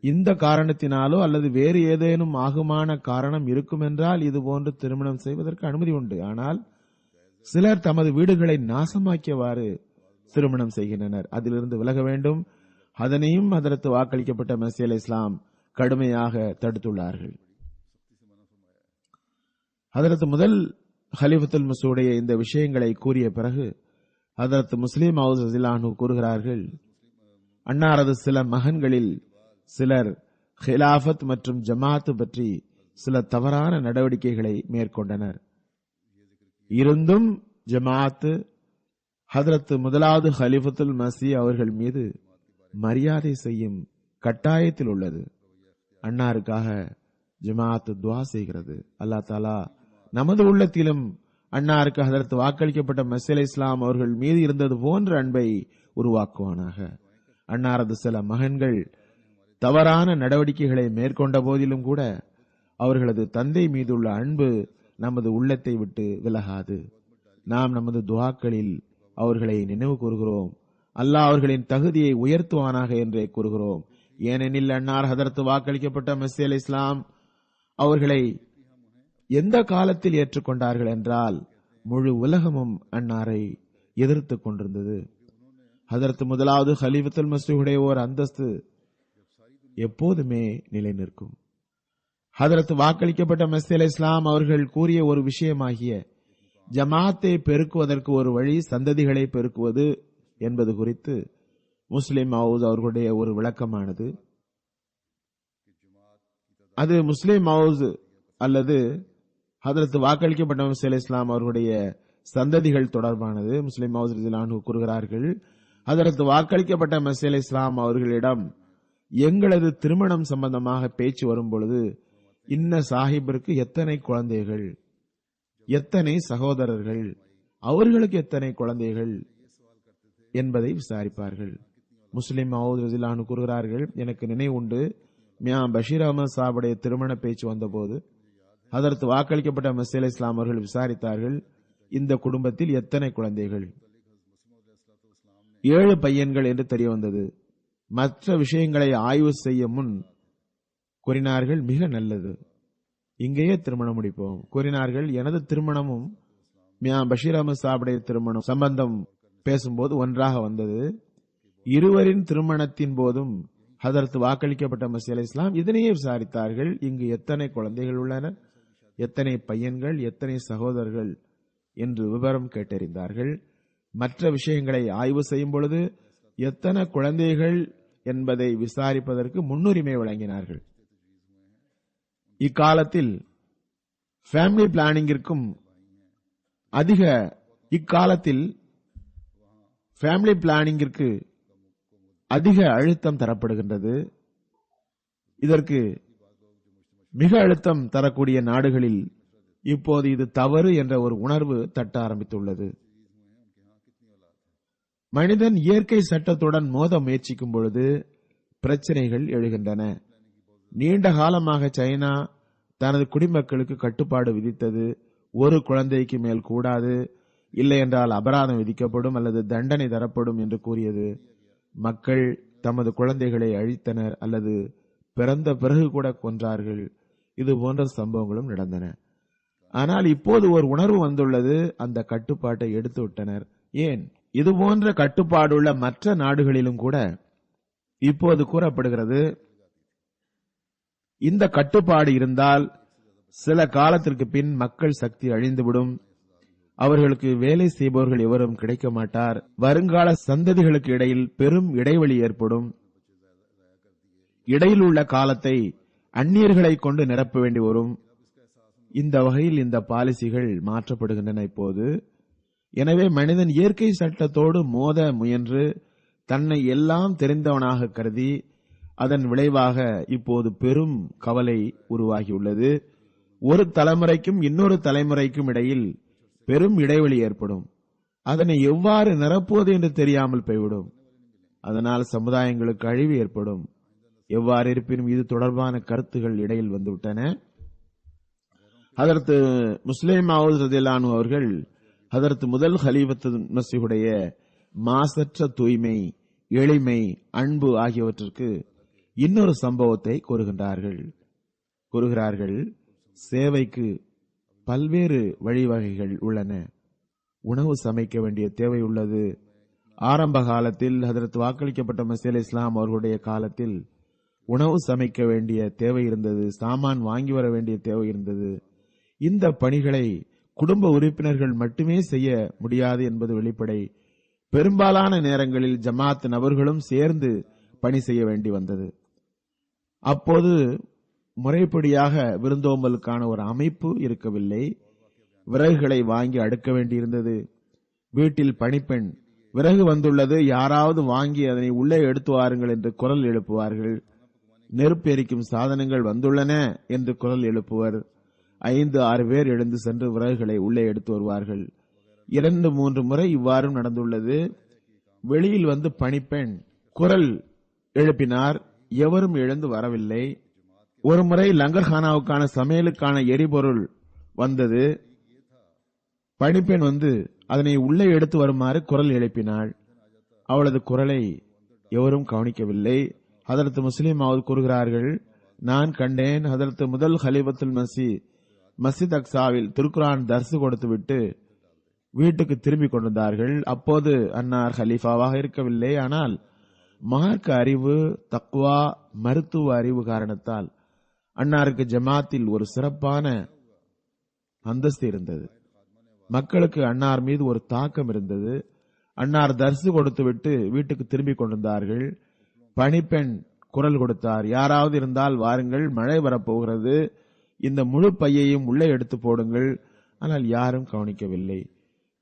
இந்த காரணத்தினாலோ அல்லது வேறு ஏதேனும் ஆகுமான காரணம் இருக்கும் என்றால் இதுபோன்று திருமணம் செய்வதற்கு அனுமதி உண்டு. ஆனால் சிலர் தமது வீடுகளை நாசமாக்கியவாறு திருமணம் செய்கின்றனர். அதிலிருந்து விலக வேண்டும். அதனையும் ஹதரத் வாக்களிக்கப்பட்ட மஸீஹ் அலைஹிஸ்ஸலாம் கடுமையாக தடுத்துள்ளார்கள். ஹதரத் முதல் கலீஃபத்துல் மஸீஹுடைய இந்த விஷயங்களை கூறிய பிறகு ஹதரத் முஸ்லிம் மவ்ஊத் ரலியல்லாஹு அன்ஹு கூறுகிறார்கள், அன்னாரது சில மகன்களில் சிலர் ஹிலாஃபத் மற்றும் ஜமாத் பற்றி சில தவறான நடவடிக்கைகளை மேற்கொண்டனர். இருந்தும் ஜமாத் ஹதரத் முதலாவது கலீஃபத்துல் மஸீஹ் அவர்கள் மீது மரியாதை செய்யும் கட்டாயத்தில் உள்ளது. அன்னாருக்காக ஜமாத் துஆ செய்கிறது. அல்லாஹ் தஆலா நமது உள்ளத்திலும் அன்னாருக்கு ஹதரத் வாக்களிக்கப்பட்ட மஸீஹ் அலைஹிஸ்ஸலாம் அவர்கள் மீது இருந்தது போன்ற அன்பை உருவாக்குவானாக. அன்னாரது சில மகன்கள் தவறான நடவடிக்கைகளை மேற்கொண்ட போதிலும் கூட அவர்களது தந்தை மீதுள்ள அன்பு நமது உள்ளத்தை விட்டு விலகாது. நாம் நமது துஆக்களில் அவர்களை நினைவு கூறுகிறோம். அல்லாஹ் அவர்களின் தகுதியை உயர்த்துவானாக என்றே கூறுகிறோம். ஏனெனில் அன்னார் ஹதரத் வாக்களிக்கப்பட்ட மஸீஹ் அலைஹிஸ்ஸலாம் அவர்களை எந்த காலத்தில் ஏற்றுக்கொண்டார்கள் என்றால் முழு உலகமும் அன்னாரை எதிர்த்துக் கொண்டிருந்தது. ஹதரத் முதலாவது கலீஃபத்துல் மஸீஹுடைய ஓர் அந்தஸ்து எப்போதுமே நிலை நிற்கும். ஹதரத் வாக்களிக்கப்பட்ட மஸீஹ் அலைஹிஸ்ஸலாம் அவர்கள் கூறிய ஒரு விஷயமாகிய ஜமாத்தை பெருக்குவதற்கு ஒரு வழி சந்ததிகளை பெருக்குவது என்பது குறித்து முஸ்லிம் மவ்ஊத் அவர்களுடைய ஒரு விளக்கமானது. அது முஸ்லிம் மவ்ஊத் அல்லது ஹதரத் வாக்களிக்கப்பட்ட மஸீஹ் அலைஹிஸ்ஸலாம் அவர்களுடைய சந்ததிகள் தொடர்பானது. முஸ்லிம் மவ்ஊத் ரலியல்லாஹு அன்ஹு கூறுகிறார்கள், ஹதரத் வாக்களிக்கப்பட்ட மஸீஹ் அலைஹிஸ்ஸலாம் அவர்களிடம் எங்களது திருமணம் சம்பந்தமாக பேச்சு வரும் பொழுது இன்ன சாஹிபிற்கு எத்தனை குழந்தைகள், எத்தனை சகோதரர்கள், அவர்களுக்கு எத்தனை குழந்தைகள் என்பதை விசாரிப்பார்கள். முஸ்லிம் மவ்ஊத் ரலியல்லாஹு அன்ஹு கூறுகிறார்கள், எனக்கு நினைவு உண்டு, மியா பஷீர் அஹமது சாஹிபுடைய திருமண பேச்சு வந்தபோது ஹதரத் வாக்களிக்கப்பட்ட மஸீஹ் அலைஹிஸ்ஸலாம் அவர்கள் விசாரித்தார்கள், இந்த குடும்பத்தில் எத்தனை குழந்தைகள்? 7 பையன்கள் என்று தெரிய வந்தது. மற்ற விஷயங்களை ஆய்வு செய்ய முன் கூறினார்கள், மிக நல்லது, இங்கேயே திருமணம் முடிப்போம். கூறினார்கள், எனது திருமணமும் மியா பஷீர் அஹமது சாஹிபுடைய திருமணம் சம்பந்தம் பேசும்போது ஒன்றாக வந்தது. இருவரின் திருமணத்தின் போதும் ஹதரத் வாக்களிக்கப்பட்ட மஸீஹ் அலைஹிஸ்ஸலாம் இதனையே விசாரித்தார்கள், இங்கு எத்தனை குழந்தைகள் உள்ளனர், எத்தனை பையன்கள், எத்தனை சகோதரர்கள் என்று விவரம் கேட்டறிந்தார்கள். மற்ற விஷயங்களை ஆய்வு செய்யும் பொழுது எத்தனை குழந்தைகள் என்பதை விசாரிப்பதற்கு முன்னுரிமை வழங்கினார்கள். இக்காலத்தில் ஃபேமிலி பிளானிங்கிற்கும் அதிக அழுத்தம் தரப்படுகின்றது. இதற்கு மிக அழுத்தம் தரக்கூடிய நாடுகளில் இப்போது இது தவறு என்ற ஒரு உணர்வு தட்ட ஆரம்பித்துள்ளது. மனிதன் இயற்கை சட்டத்துடன் மோத முயற்சிக்கும் பொழுது பிரச்சனைகள் எழுகின்றன. நீண்ட காலமாக சைனா தனது குடிமக்களுக்கு கட்டுப்பாடு விதித்தது. ஒரு குழந்தைக்கு மேல் கூடாது, இல்லை என்றால் அபராதம் விதிக்கப்படும் அல்லது தண்டனை தரப்படும் என்று கூறியது. மக்கள் தமது குழந்தைகளை அழித்தனர் அல்லது பிறந்த பிறகு கூட கொன்றார்கள். இது போன்ற சம்பவங்களும் நடந்தன. ஆனால் இப்போது ஒரு உணர்வு வந்துள்ளது, அந்த கட்டுப்பாட்டை எடுத்து விட்டனர். ஏன்? இது போன்ற கட்டுப்பாடுள்ள மற்ற நாடுகளிலும் கூட இப்போது கூறப்படுகிறது, இந்த கட்டுப்பாடு இருந்தால் சில காலத்திற்கு பின் மக்கள் சக்தி அழிந்துவிடும், அவர்களுக்கு வேலை செய்பவர்கள் எவரும் கிடைக்க மாட்டார். வருங்கால சந்ததிகளுக்கு இடையில் பெரும் இடைவெளி ஏற்படும். இடையில் உள்ள காலத்தை அந்நியர்களை கொண்டு நிரப்ப வேண்டி வரும். இந்த வகையில் இந்த பாலிசிகள் மாற்றப்படுகின்றன இப்போது. எனவே மனிதன் இயற்கை சட்டத்தோடு மோத முயன்று தன்னை எல்லாம் தெரிந்தவனாக கருதி அதன் விளைவாக இப்போது பெரும் கவலை உருவாகியுள்ளது. ஒரு தலைமுறைக்கும் இன்னொரு தலைமுறைக்கும் இடையில் பெரும் இடைவெளி ஏற்படும். அதனை எவ்வாறு நிரப்புவது என்று தெரியாமல் போய்விடும். அதனால் சமுதாயங்களுக்கு அழிவு ஏற்படும். எவ்வாறு இருப்பினும் இது தொடர்பான கருத்துகள் இடையில் வந்துவிட்டன. ஹதரத் முஸ்லிம் மவ்ஊத் ரலியல்லாஹு அன்ஹு அவர்கள் ஹதரத் முதல் கலீஃபத்துல் மஸீஹுடைய மாசற்ற தூய்மை, எளிமை, அன்பு ஆகியவற்றிற்கு இன்னொரு சம்பவத்தை கூறுகிறார்கள். சேவைக்கு பல்வேறு வழிவகைகள் உள்ளன. உணவு சமைக்க வேண்டிய தேவை உள்ளது. ஆரம்ப காலத்தில் ஹதரத் வாக்களிக்கப்பட்ட மஸீஹ் இஸ்லாம் அவர்களுடைய காலத்தில் உணவு சமைக்க வேண்டிய தேவை இருந்தது. சாமான் வாங்கி வர வேண்டிய தேவை இருந்தது. இந்த பணிகளை குடும்ப உறுப்பினர்கள் மட்டுமே செய்ய முடியாது என்பது வெளிப்படை. பெரும்பாலான நேரங்களில் ஜமாத் நபர்களும் சேர்ந்து பணி செய்ய வேண்டி வந்தது. அப்போது முறைப்படியாக விருந்தோம்பலுக்கான ஒரு அமைப்பு இருக்கவில்லை. விறகுகளை வாங்கி அடுக்க வேண்டியிருந்தது. வீட்டில் பணிப்பெண் விறகு வந்துள்ளது, யாராவது வாங்கி அதனை உள்ளே எடுத்து வாருங்கள் என்று குரல் எழுப்புவார்கள். நெருப்பு எரிக்கும் சாதனங்கள் வந்துள்ளன என்று குரல் எழுப்புவர். 5-6 பேர் எழுந்து சென்று விறகுகளை உள்ளே எடுத்து வருவார்கள். 2-3 முறை இவ்வாறு நடந்துள்ளது. வெளியில் வந்து பணிப்பெண் குரல் எழுப்பினார். எவரும் எழுந்து வரவில்லை. ஒரு முறை லங்கர்கானாவுக்கான சமையலுக்கான எரிபொருள் வந்தது. பணிப்பெண் வந்து அதனை உள்ளே எடுத்து வருமாறு குரல் எழுப்பினாள். அவளது குரலை எவரும் கவனிக்கவில்லை. ஹதரத் முஸ்லிம் மவ்ஊத் கூறுகிறார்கள், நான் கண்டேன் ஹதரத் முதல் கலீஃபத்துல் மஸீஹ் மஸ்ஜித் அக்ஸாவில் திருக்குர்ஆன் தர்ஸ் கொடுத்துவிட்டு வீட்டுக்கு திரும்பிக் கொண்டிருந்தார்கள். அப்போது அன்னார் ஹலீஃபாவாக இருக்கவில்லை. ஆனால் மார்க்க அறிவு, தக்வா, மருத்துவ அறிவு காரணத்தால் அன்னாருக்கு ஜமாத்தில் ஒரு சிறப்பான அந்தஸ்து இருந்தது. மக்களுக்கு அன்னார் மீது ஒரு தாக்கம் இருந்தது. அன்னார் தர்சு கொடுத்துவிட்டு வீட்டுக்கு திரும்பிக் கொண்டிருந்தார்கள். பணிப்பெண் குரல் கொடுத்தார், யாராவது இருந்தால் வாருங்கள், மழை வரப்போகிறது, இந்த முழு பையையும் உள்ளே எடுத்து போடுங்கள். ஆனால் யாரும் கவனிக்கவில்லை.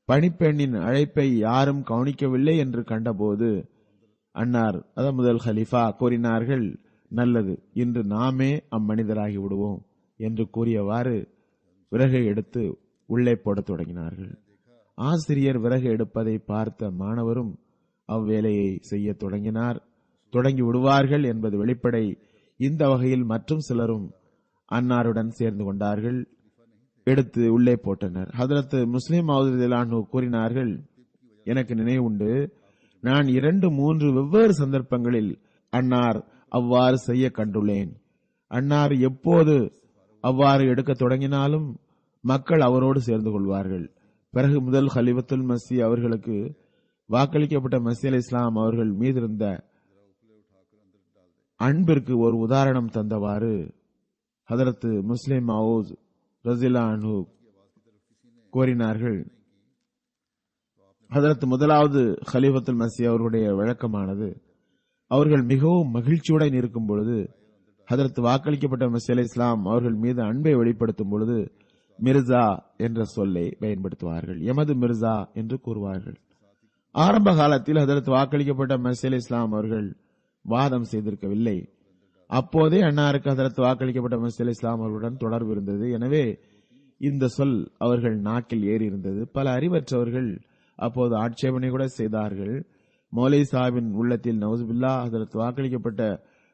பணிப்பெண்ணின் அழைப்பை யாரும் கவனிக்கவில்லை என்று கண்டபோது அன்னார் அதான் முதல் கலீஃபா கூறினார்கள், நல்லது, இன்று நாமே அம்மனிதராகி விடுவோம் என்று கூறியவாறு விறகை எடுத்து உள்ளே போடத் தொடங்கினார்கள். ஆசிரியர் விறகு எடுப்பதை பார்த்த மாணவரும் அவ்வேலையை செய்ய தொடங்கி விடுவார்கள் என்பது வெளிப்படை. இந்த வகையில் மற்றும் சிலரும் அன்னாருடன் சேர்ந்து கொண்டார்கள். எடுத்து உள்ளே போட்டனர். ஹதரத் முஸ்லிம் மவ்ஊத் ரலியல்லாஹு அன்ஹு கூறினார்கள், எனக்கு நினைவுண்டு, நான் 2-3 வெவ்வேறு சந்தர்ப்பங்களில் அன்னார் அவ்வாறு செய்ய கண்டுள்ளேன். அன்னார் எப்போது அவ்வாறு எடுக்க தொடங்கினாலும் மக்கள் அவரோடு சேர்ந்து கொள்வார்கள். பிறகு முதல் கலீஃபத்துல் மஸீஹ் அவர்களுக்கு வாக்களிக்கப்பட்ட மஸீஹ் இஸ்லாம் அவர்கள் மீது இருந்த அன்பிற்கு ஒரு உதாரணம் தந்தவாறு ஹதரத் முஸ்லிம் மவ்ஊத் ரலியல்லாஹு அன்ஹு கூறினார்கள், ஹதரத் முதலாவது கலீஃபத்துல் மஸீஹ் அவர்களுடைய வழக்கமானது, அவர்கள் மிகவும் மகிழ்ச்சியுடன் இருக்கும் பொழுது ஹதரத் வாக்களிக்கப்பட்ட மஸீஹ் இஸ்லாம் அவர்கள் மீது அன்பை வெளிப்படுத்தும் பொழுது மிர்சா என்ற சொல்லை பயன்படுத்துவார்கள். எமது மிர்சா என்று கூறுவார்கள். ஆரம்ப காலத்தில் ஹதரத் வாக்களிக்கப்பட்ட மஸீஹ் இஸ்லாம் அவர்கள் வாதம் செய்திருக்கவில்லை. அப்போதே அன்னாருக்கு ஹதரத் வாக்களிக்கப்பட்ட மஸீஹ் இஸ்லாம் அவர்களுடன் தொடர்பு இருந்தது. எனவே இந்த சொல் அவர்கள் நாக்கில் ஏறி இருந்தது. பல அறிவற்றவர்கள் அப்போது ஆட்சேபனை கூட செய்தார்கள். மௌலை சாஹிபின் உள்ளத்தில் நவுசுபில்லா, ஹதரத் வாக்களிக்கப்பட்ட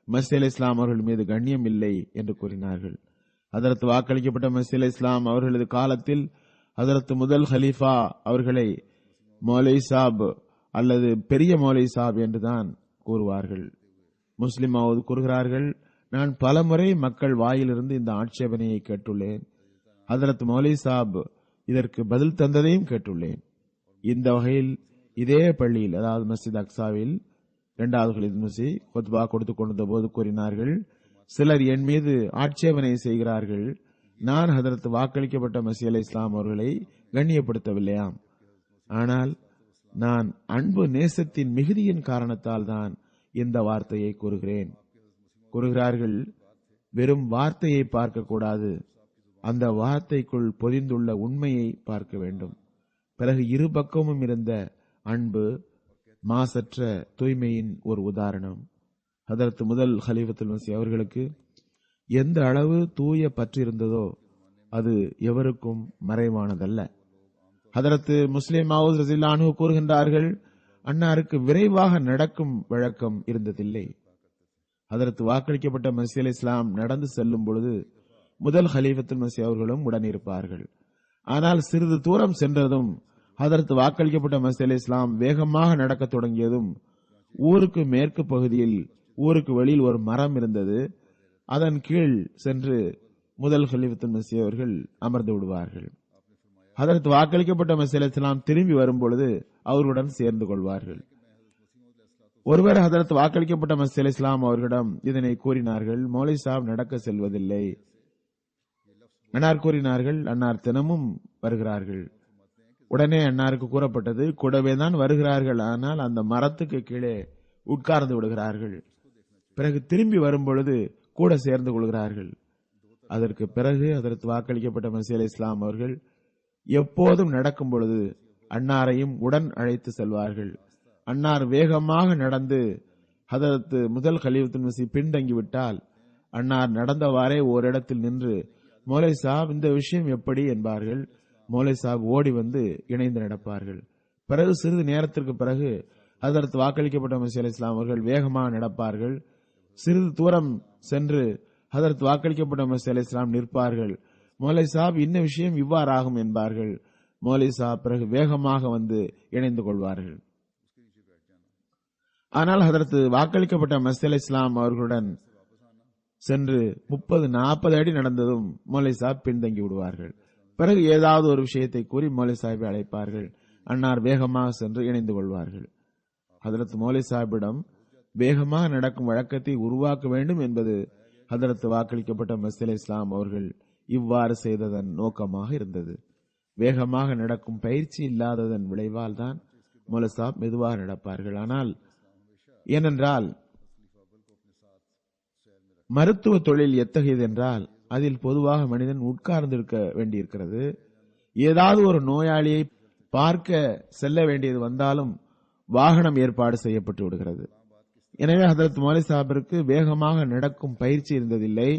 மஸீஹ் இஸ்லாம் அவர்கள் மீது கண்ணியம் இல்லை என்று கூறினார்கள். ஹதரத் வாக்களிக்கப்பட்ட மஸீஹ் இஸ்லாம் அவர்களது காலத்தில் ஹதரத் முதல் ஹலீஃபா அவர்களை மௌலை சாப் அல்லது பெரிய மௌலை சாப் என்றுதான் கூறுவார்கள். முஸ்லிம் மவ்ஊத் கூறுகிறார்கள், நான் பலமுறை மக்கள் வாயிலிருந்து இந்த ஆட்சேபனையை கேட்டுள்ளேன். ஹதரத் மௌலை சாப் இதற்கு பதில் தந்ததையும் கேட்டுள்ளேன். இந்த வகையில் இதே பள்ளியில், அதாவது மஸ்ஜித் அக்ஸாவில் 2வது கலீஃபத்துல் மஸீஹ் குத்பா கொடுத்துக் கொண்டிருந்த போது கூறினார்கள், சிலர் என் மீது ஆட்சேபனை செய்கிறார்கள். நான் ஹதரத் வாக்களிக்கப்பட்ட மஸீஹ் இஸ்லாம் அவர்களை கண்ணியப்படுத்தவில்லையாம். ஆனால் நான் அன்பு நேசத்தின் மிகுதியின் காரணத்தால் தான் இந்த வார்த்தையை கூறுகிறேன். கூறுகிறார்கள், வெறும் வார்த்தையை பார்க்க கூடாது, அந்த வார்த்தைக்குள் பொதிந்துள்ள உண்மையை பார்க்க வேண்டும். பிறகு இரு பக்கமும் இருந்த அன்பு மாசற்ற தூய்மையின் ஒரு உதாரணம். ஹதரத் முதல் ஹலீஃபத்துல் மஸீஹ் அவர்களுக்கு எந்த அளவு தூய பற்று இருந்ததோ அது எவருக்கும் மறைவானதல்ல. ஹதரத் முஸ்லிம் மவ்ஊத் ரலியல்லாஹு அன்ஹு கூறுகின்றார்கள், அன்னாருக்கு விரைவாக நடக்கும் வழக்கம் இருந்ததில்லை. ஹதரத் வாக்களிக்கப்பட்ட மஸீஹ் அலைஹிஸ்ஸலாம் நடந்து செல்லும் பொழுது முதல் ஹலீஃபத்துல் மஸீஹ் அவர்களும் உடனிருப்பார்கள். ஆனால் சிறிது தூரம் சென்றதும் ஹதரத் வாக்களிக்கப்பட்ட மஸீஹ் அலைஹிஸ்ஸலாம் வேகமாக நடக்க தொடங்கியதும் ஊருக்கு மேற்கு பகுதியில் ஊருக்கு வெளியில் ஒரு மரம் இருந்தது. அதன் கீழ் சென்று முதல் ஹலீஃபத்துல் மஸீஹ் அவர்கள் அமர்ந்து விடுவார்கள். ஹதரத் வாக்களிக்கப்பட்ட மஸீஹ் அலைஹிஸ்ஸலாம் திரும்பி வரும்பொழுது அவர்களுடன் சேர்ந்து கொள்வார்கள். ஒருவர் ஹதரத் வாக்களிக்கப்பட்ட மஸீஹ் அலைஹிஸ்ஸலாம் அவர்களிடம் இதனை கூறினார்கள். மௌலவி சாப் நடக்க செல்வதில்லை. அன்னார் கூறினார்கள், அன்னார் தினமும் வருகிறார்கள். உடனே அன்னாருக்கு கூறப்பட்டது, கூடவே தான் வருகிறார்கள், ஆனால் அந்த மரத்துக்கு கீழே உட்கார்ந்து விடுகிறார்கள். பிறகு திரும்பி வரும்பொழுது கூட சேர்ந்து கொள்கிறார்கள். அதற்கு பிறகு ஹதரத் வாக்களிக்கப்பட்ட மஸீஹ் அலைஹிஸ்ஸலாம் அவர்கள் எப்போதும் நடக்கும் பொழுது அன்னாரையும் உடன் அழைத்து செல்வார்கள். அன்னார் வேகமாக நடந்து ஹதரத் முதல் கலீஃபத்துல் மஸீஹ் பின்தங்கிவிட்டால் அன்னார் நடந்தவாறே ஓரிடத்தில் நின்று, மௌலவி சாப் இந்த விஷயம் எப்படி என்பார்கள். மௌலவி சாப் ஓடி வந்து இணைந்து நடப்பார்கள். பிறகு சிறிது நேரத்திற்கு பிறகு ஹதரத் வாக்களிக்கப்பட்ட மஸீஹ் அலைஹிஸ்ஸலாம் அவர்கள் வேகமாக நடப்பார்கள். சிறிது தூரம் சென்று ஹதரத் வாக்களிக்கப்பட்ட மஸீஹ் அலைஹிஸ்ஸலாம் நிற்பார்கள். மௌலவி சாப் இன்ன விஷயம் இவ்வாறாகும் என்பார்கள். மௌலவி சாப் பிறகு வேகமாக வந்து இணைந்து கொள்வார்கள். ஆனால் ஹதரத் வாக்களிக்கப்பட்ட மஸீஹ் அலைஹிஸ்ஸலாம் அவர்களுடன் சென்று 30-40 அடி நடந்ததும் மௌலவி சாப் பின்தங்கி விடுவார்கள். பிறகு ஏதாவது ஒரு விஷயத்தை கூறி மௌலவி சாஹிப்பை அழைப்பார்கள். அன்னார் வேகமாக சென்று இணைந்து கொள்வார்கள். ஹதரத் மௌலவி சாஹிப்பிடம் வேகமாக நடக்கும் வழக்கத்தை உருவாக்க வேண்டும் என்பது ஹதரத் வாக்களிக்கப்பட்ட மஸீஹ் அலைஹிஸ்ஸலாம் அவர்கள் இவ்வாறு செய்ததன் நோக்கமாக இருந்தது. வேகமாக நடக்கும் பயிற்சி இல்லாததன் விளைவால் தான் மௌலவி சாஹிப் மெதுவாக நடப்பார்கள். ஆனால் ஏனென்றால் மருத்துவ தொழில் எத்தகையது என்றால் அதில் பொதுவாக மனிதன் உட்கார்ந்திருக்க வேண்டியிருக்கிறது. ஏதாவது ஒரு நோயாளியை பார்க்க செல்ல வேண்டியது வந்தாலும் வாகனம் ஏற்பாடு செய்யப்பட்டு விடுகிறது. எனவே ஹதரத் மௌலவி சாஹிபிற்கு வேகமாக நடக்கும் பயிற்சி இருந்ததில்லை.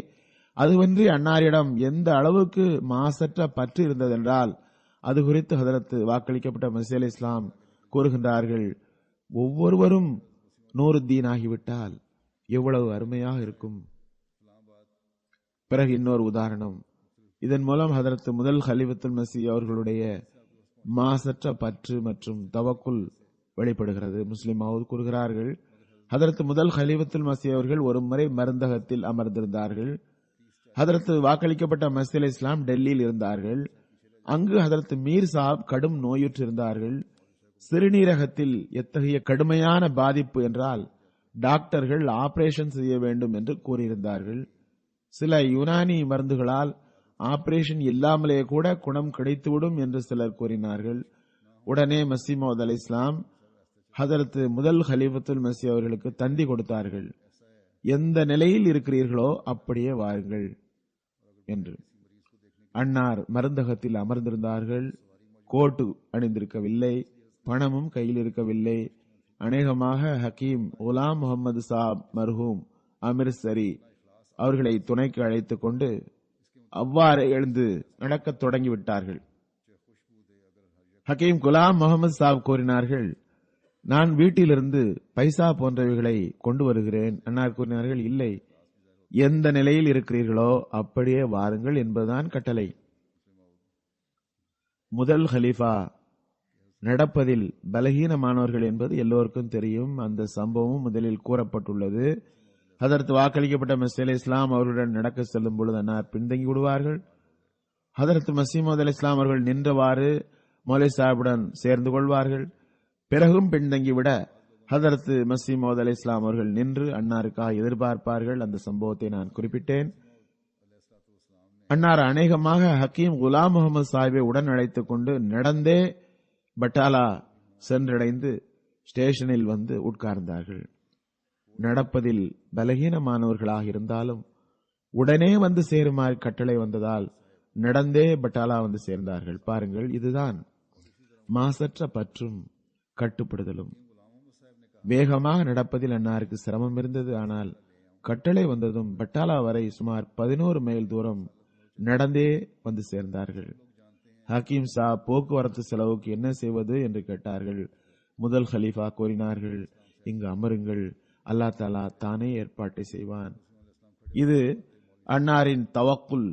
அதுவன்றி அன்னாரிடம் எந்த அளவுக்கு மாசற்ற பற்று இருந்ததென்றால் அது குறித்து ஹதரத் வாக்களிக்கப்பட்ட மஸீஹ் அலைஹிஸ்ஸலாம் கூறுகின்றார்கள், ஒவ்வொருவரும் நூருத்தீன் ஆகிவிட்டால் எவ்வளவு அருமையாக இருக்கும். பிறகு இன்னொரு உதாரணம். இதன் மூலம் ஹதரத் முதல் கலீஃபத்துல் மஸீஹ் அவர்களுடைய மாசற்ற பற்று மற்றும் தவக்குல் வெளிப்படுகிறது. முஸ்லிம் மவ்ஊத் கூறுகிறார்கள், ஹதரத் முதல் கலீஃபத்துல் மஸீஹ் அவர்கள் ஒரு முறை மருந்தகத்தில் அமர்ந்திருந்தார்கள். ஹதரத் வாக்களிக்கப்பட்ட மஸீஹ் அலைஹிஸ்ஸலாம் டெல்லியில் இருந்தார்கள். அங்கு ஹதரத் மீர் சாப் கடும் நோயுற்று இருந்தார்கள். சிறுநீரகத்தில் எத்தகைய கடுமையான பாதிப்பு என்றால் டாக்டர்கள் ஆபரேஷன் செய்ய வேண்டும் என்று கூறியிருந்தார்கள். சில யுனானி மருந்துகளால் ஆபரேஷன் இல்லாமலே கூட குணம் கிடைத்துவிடும் என்று சிலர் கூறினார்கள். உடனே மஸீஹ் மவ்ஊத் அலைஹிஸ்ஸலாம் ஹதரத் முதல் கலீஃபத்துல் மஸீஹ் அவர்களுக்கு தந்தி கொடுத்தார்கள், எந்த நிலையில் இருக்கிறீர்களோ அப்படியே வாருங்கள் என்று. அன்னார் மருந்தகத்தில் அமர்ந்திருந்தார்கள். கோட்டு அணிந்திருக்கவில்லை, பணமும் கையில் இருக்கவில்லை. அநேகமாக ஹக்கீம் குலாம் முகமது சாப் மர்ஹூம் அமிர்தசரி அவர்களை துணைக்கு அழைத்துக் கொண்டு அவ்வாறு எழுந்து நடக்கத் தொடங்கிவிட்டார்கள். ஹக்கீம் குலாம் முகமது சாப் கூறினார்கள், நான் வீட்டிலிருந்து பைசா போன்றவைகளை கொண்டு வருகிறேன். அன்னார் கூறினார்கள், இல்லை, எந்த நிலையில் இருக்கிறீர்களோ அப்படியே வாருங்கள் என்பதுதான் கட்டளை. முதல் ஹலீஃபா நடப்பதில் பலகீனமானவர்கள் என்பது எல்லோருக்கும் தெரியும். அந்த சம்பவம் முதலில் கூறப்பட்டுள்ளது. ஹதரத் வாக்களிக்கப்பட்ட மஸீஹ் அலைஹிஸ்ஸலாம் அவர்களுடன் நடக்க செல்லும் பொழுது அன்னார் பின்தங்கி விடுவார்கள். ஹதரத் மஸீஹ் மவ்ஊத் அலைஹிஸ்ஸலாம் அவர்கள் நின்றவாறு மௌலவி சாஹிபுடன் சேர்ந்து கொள்வார்கள். பிறகும் பின்தங்கிவிட ஹதரத் மஸீஹ் மவ்ஊத் அலைஹிஸ்ஸலாம் அவர்கள் நின்று அன்னாருக்காக எதிர்பார்ப்பார்கள். அந்த சம்பவத்தை நான் குறிப்பிட்டேன். அன்னார் அநேகமாக ஹக்கீம் குலாம் முகமது சாஹிபை உடன் அழைத்துக் கொண்டு நடந்தே பட்டாலா சென்றடைந்து ஸ்டேஷனில் வந்து உட்கார்ந்தார்கள். நடப்பதில் பலகீனமானவர்களாக இருந்தாலும் உடனே வந்து சேருமாறு கட்டளை வந்ததால் நடந்தே பட்டாலா வந்து சேர்ந்தார்கள். பாருங்கள், இதுதான் மாசற்ற பற்றும் கட்டுப்படுதலும். வேகமாக நடப்பதில் அன்னாருக்கு சிரமம் இருந்தது. ஆனால் கட்டளை வந்ததும் பட்டாலா வரை சுமார் 11 மைல் தூரம் நடந்தே வந்து சேர்ந்தார்கள். ஹக்கீம் சாப் போக்குவரத்து செலவுக்கு என்ன செய்வது என்று கேட்டார்கள். முதல் ஹலீஃபா கூறினார்கள், இங்கு அமருங்கள், அல்லாஹ் தஆலா தானே ஏற்பாட்டை செய்வான். இது அன்னாரின் தவக்குல்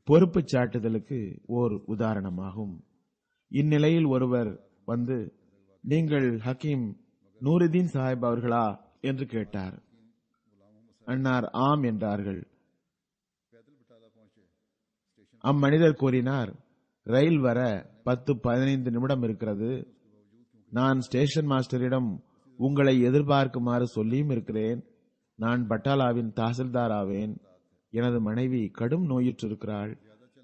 பொறுப்பு சாட்டுதலுக்கு ஓர் உதாரணமாகும். இந்நிலையில் ஒருவர் வந்து, நீங்கள் ஹக்கீம் நூருதீன் சாஹிப் அவர்களா என்று கேட்டார். அன்னார் ஆம் என்றார்கள். அம்மனிதர் கூறினார், ரயில் வர 10-15 நிமிடம் இருக்கிறது. நான் ஸ்டேஷன் மாஸ்டரிடம் உங்களை எதிர்பார்க்குமாறு சொல்லியும் இருக்கிறேன். நான் பட்டாலாவின் தாசில்தார் ஆவேன். எனது மனைவி கடும் நோயுற்றிருக்கிறாள்.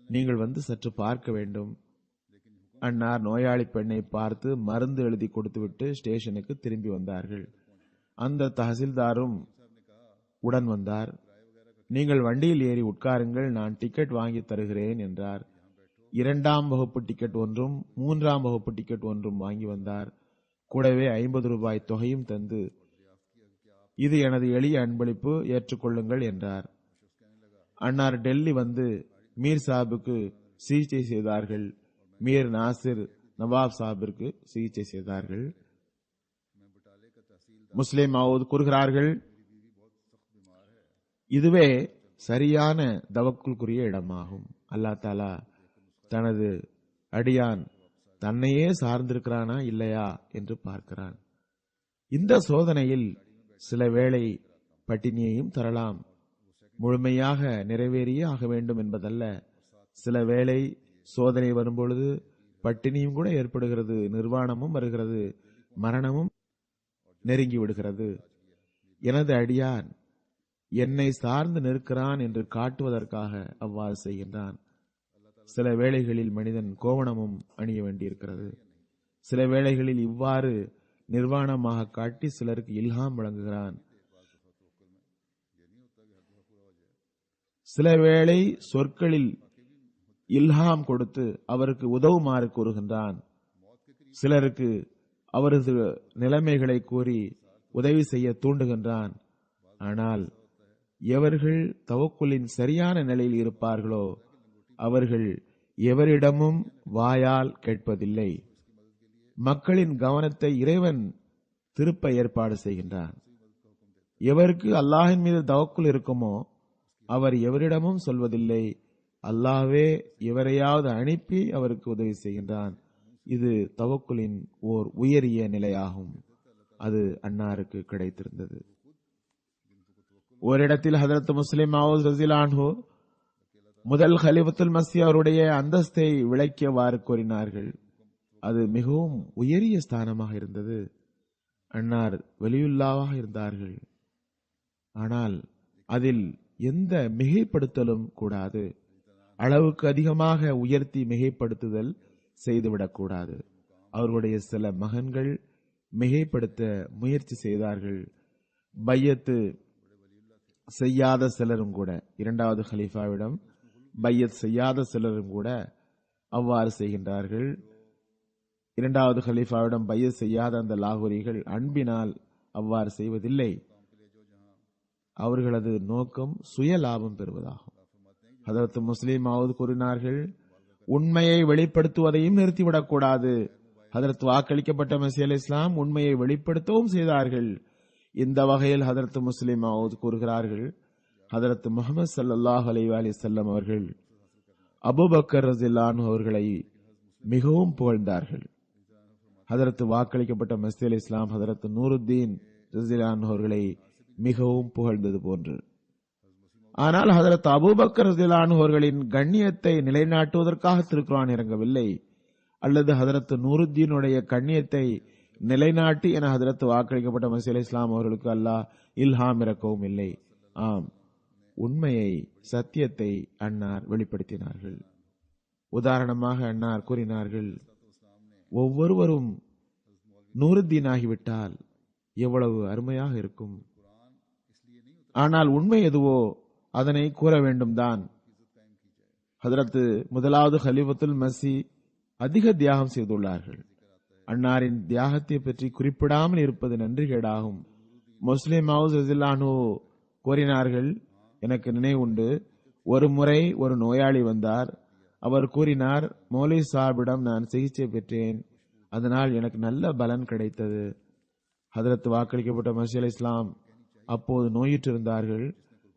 நீங்கள் வந்து சற்று பார்க்க வேண்டும். அன்னார் நோயாளி பெண்ணை பார்த்து மருந்து எழுதி கொடுத்துவிட்டு ஸ்டேஷனுக்கு திரும்பி வந்தார்கள். அந்த தஹசில்தாரும் உடன் வந்தார். நீங்கள் வண்டியில் ஏறி உட்காருங்கள், நான் டிக்கெட் வாங்கி தருகிறேன் என்றார். 2ஆம் வகுப்பு டிக்கெட் ஒன்றும் 3ஆம் வகுப்பு டிக்கெட் ஒன்றும் வாங்கி வந்தார். கூடவே 50 ரூபாய் தொகையும் தந்து, இது எனது எளிய அன்பளிப்பு, ஏற்றுக்கொள்ளுங்கள் என்றார். அன்னார் டெல்லி வந்து மீர் சாஹிபுக்கு சிகிச்சை செய்தார்கள். மீர் நாசிர் நவாப் சாஹிபிற்கு சிகிச்சை செய்தார்கள். முஸ்லிம் மவுத் கூறுகிறார்கள், இதுவே சரியான தவக்குல்குரிய இடமாகும். அல்லாஹ் தஆலா தனது அடியான் தன்னையே சார்ந்திருக்கிறானா இல்லையா என்று பார்க்கிறான். இந்த சோதனையில் சில வேளை பட்டினியையும் தரலாம். முழுமையாக நிறைவேறியே ஆக வேண்டும் என்பதல்ல. சில வேளை சோதனை வரும்பொழுது பட்டினியும் கூட ஏற்படுகிறது, நிர்வாணமும் வருகிறது, மரணமும் நெருங்கி விடுகிறது. எனது அடியான் என்னை சார்ந்து நிற்கிறான் என்று காட்டுவதற்காக அவ்வாறு செய்கின்றான். சில வேளைகளில் மனிதன் கோவணமும் அணிய வேண்டியிருக்கிறது. சில வேளைகளில் இவ்வாறு நிர்வாணமாக காட்டி சிலருக்கு இல்ஹாம் வழங்குகிறான். சில வேளை சொற்களில் இல்ஹாம் கொடுத்து அவருக்கு உதவுமாறு கூறுகின்றான். சிலருக்கு அவரது நிலைமைகளை கூறி உதவி செய்ய தூண்டுகின்றான். ஆனால் எவர்கள் தவக்குலின் சரியான நிலையில் இருப்பார்களோ அவர்கள் எவரிடமும் வாயால் கேட்பதில்லை. மக்களின் கவனத்தை இறைவன் திருப்ப ஏற்பாடு செய்கின்றான். எவருக்கு அல்லாஹின் மீது தவக்குல் இருக்குமோ அவர் எவரிடமும் சொல்வதில்லை. அல்லாஹ்வே எவரையாவது அனுப்பி அவருக்கு உதவி செய்கின்றான். இது தவக்குலின் ஓர் உயரிய நிலையாகும். அது அன்னாருக்கு கிடைத்திருந்தது. ஓரிடத்தில் ஹதரத் முஸ்லிம் மவ்ஊத் ரலியல்லாஹு அன்ஹு முதல் கலீஃபத்துல் மஸீஹ் அவருடைய அந்தஸ்தை விளக்கியவாறு கூறினார்கள். அது மிகவும் உயரிய ஸ்தானமாக இருந்தது. அன்னார் வலியுல்லாவாக இருந்தார்கள். ஆனால் அதில் எந்த மிகைப்படுத்தலும் கூடாது. அளவுக்கு அதிகமாக உயர்த்தி மிகைப்படுத்துதல் செய்துவிடக்கூடாது. அவர்களுடைய சில மகன்கள் மிகைப்படுத்த முயற்சி செய்தார்கள். பையத்து செய்யாத சிலரும் கூட, 2வது ஹலீஃபாவிடம் பையத் செய்யாத சிலரும் கூட அவ்வாறு செய்கின்றார்கள். 2வது ஹலீஃபாவிடம் பையத் செய்யாத அந்த லாகூரிகள் அன்பினால் அவ்வாறு செய்வதில்லை. அவர்களது நோக்கம் சுய லாபம் பெறுவதாகும். ஹதரத் முஸ்லிம் மவ்ஊத் கூறினார்கள், உண்மையை வெளிப்படுத்துவதையும் நிறுத்திவிடக்கூடாது. ஹதரத் வாக்களிக்கப்பட்ட மஸீஹ் அலைஹிஸ்ஸலாம் உண்மையை வெளிப்படுத்தவும் செய்தார்கள். இந்த வகையில் ஹதரத் முஸ்லிம் மவ்ஊத் கூறுகிறார்கள், ஹதரத் முஹம்மது ஸல்லல்லாஹு அலைஹி வஸல்லம் அவர்கள் அபூபக்கர் ரலியல்லாஹு அன்ஹு அவர்களை மிகவும் புகழ்ந்தார்கள். ஹதரத் வாக்களிக்கப்பட்ட மஸீஹ் அலைஹிஸ்ஸலாம் ஹதரத் நூருத்தீன் ரலியல்லாஹு அன்ஹு அவர்களை மிகவும் புகழ்ந்தது போன்று. ஆனால் ஹதரத் அபூபக்கர் ரலியல்லாஹு அன்ஹு அவர்களின் கண்ணியத்தை நிலைநாட்டுவதற்காக திருக்குர்ஆன் இறங்கவில்லை. அல்லது ஹதரத் நூருத்தீனுடைய கண்ணியத்தை நிலைநாட்டி என ஹதரத் வாக்களிக்கப்பட்ட மஸீஹ் அலைஹிஸ்ஸலாம் அவர்களுக்கு அல்லாஹ் இல்ஹாம் இறக்கவும் இல்லை. ஆம், உண்மையை, சத்தியத்தை அன்னார் வெளிப்படுத்தினார்கள். உதாரணமாக அன்னார் கூறினார்கள், ஒவ்வொருவரும் நூறுத்தீன் ஆகிவிட்டால் எவ்வளவு அருமையாக இருக்கும். ஆனால் உண்மை எதுவோ அதனை கூற வேண்டும் தான். ஹதரத் முதலாவது ஹலீஃபத்துல் மஸீ அதிக தியாகம் செய்துள்ளார்கள். அன்னாரின் தியாகத்தை பற்றி குறிப்பிடாமல் இருப்பது நன்றிகேடாகும். முஸ்லிம் மௌஸில்லானு கூறினார்கள், எனக்கு நினைவுண்டு, ஒரு முறை ஒரு நோயாளி வந்தார். அவர் கூறினார், மௌலவி சாஹிபிடம் நான் சிகிச்சை பெற்றேன், அதனால் எனக்கு நல்ல பலன் கிடைத்தது. ஹதரத் வாக்களிக்கப்பட்ட மஸீஹ் அலைஹிஸ்ஸலாம் அப்போது நோயுற்றிருந்தார்கள்.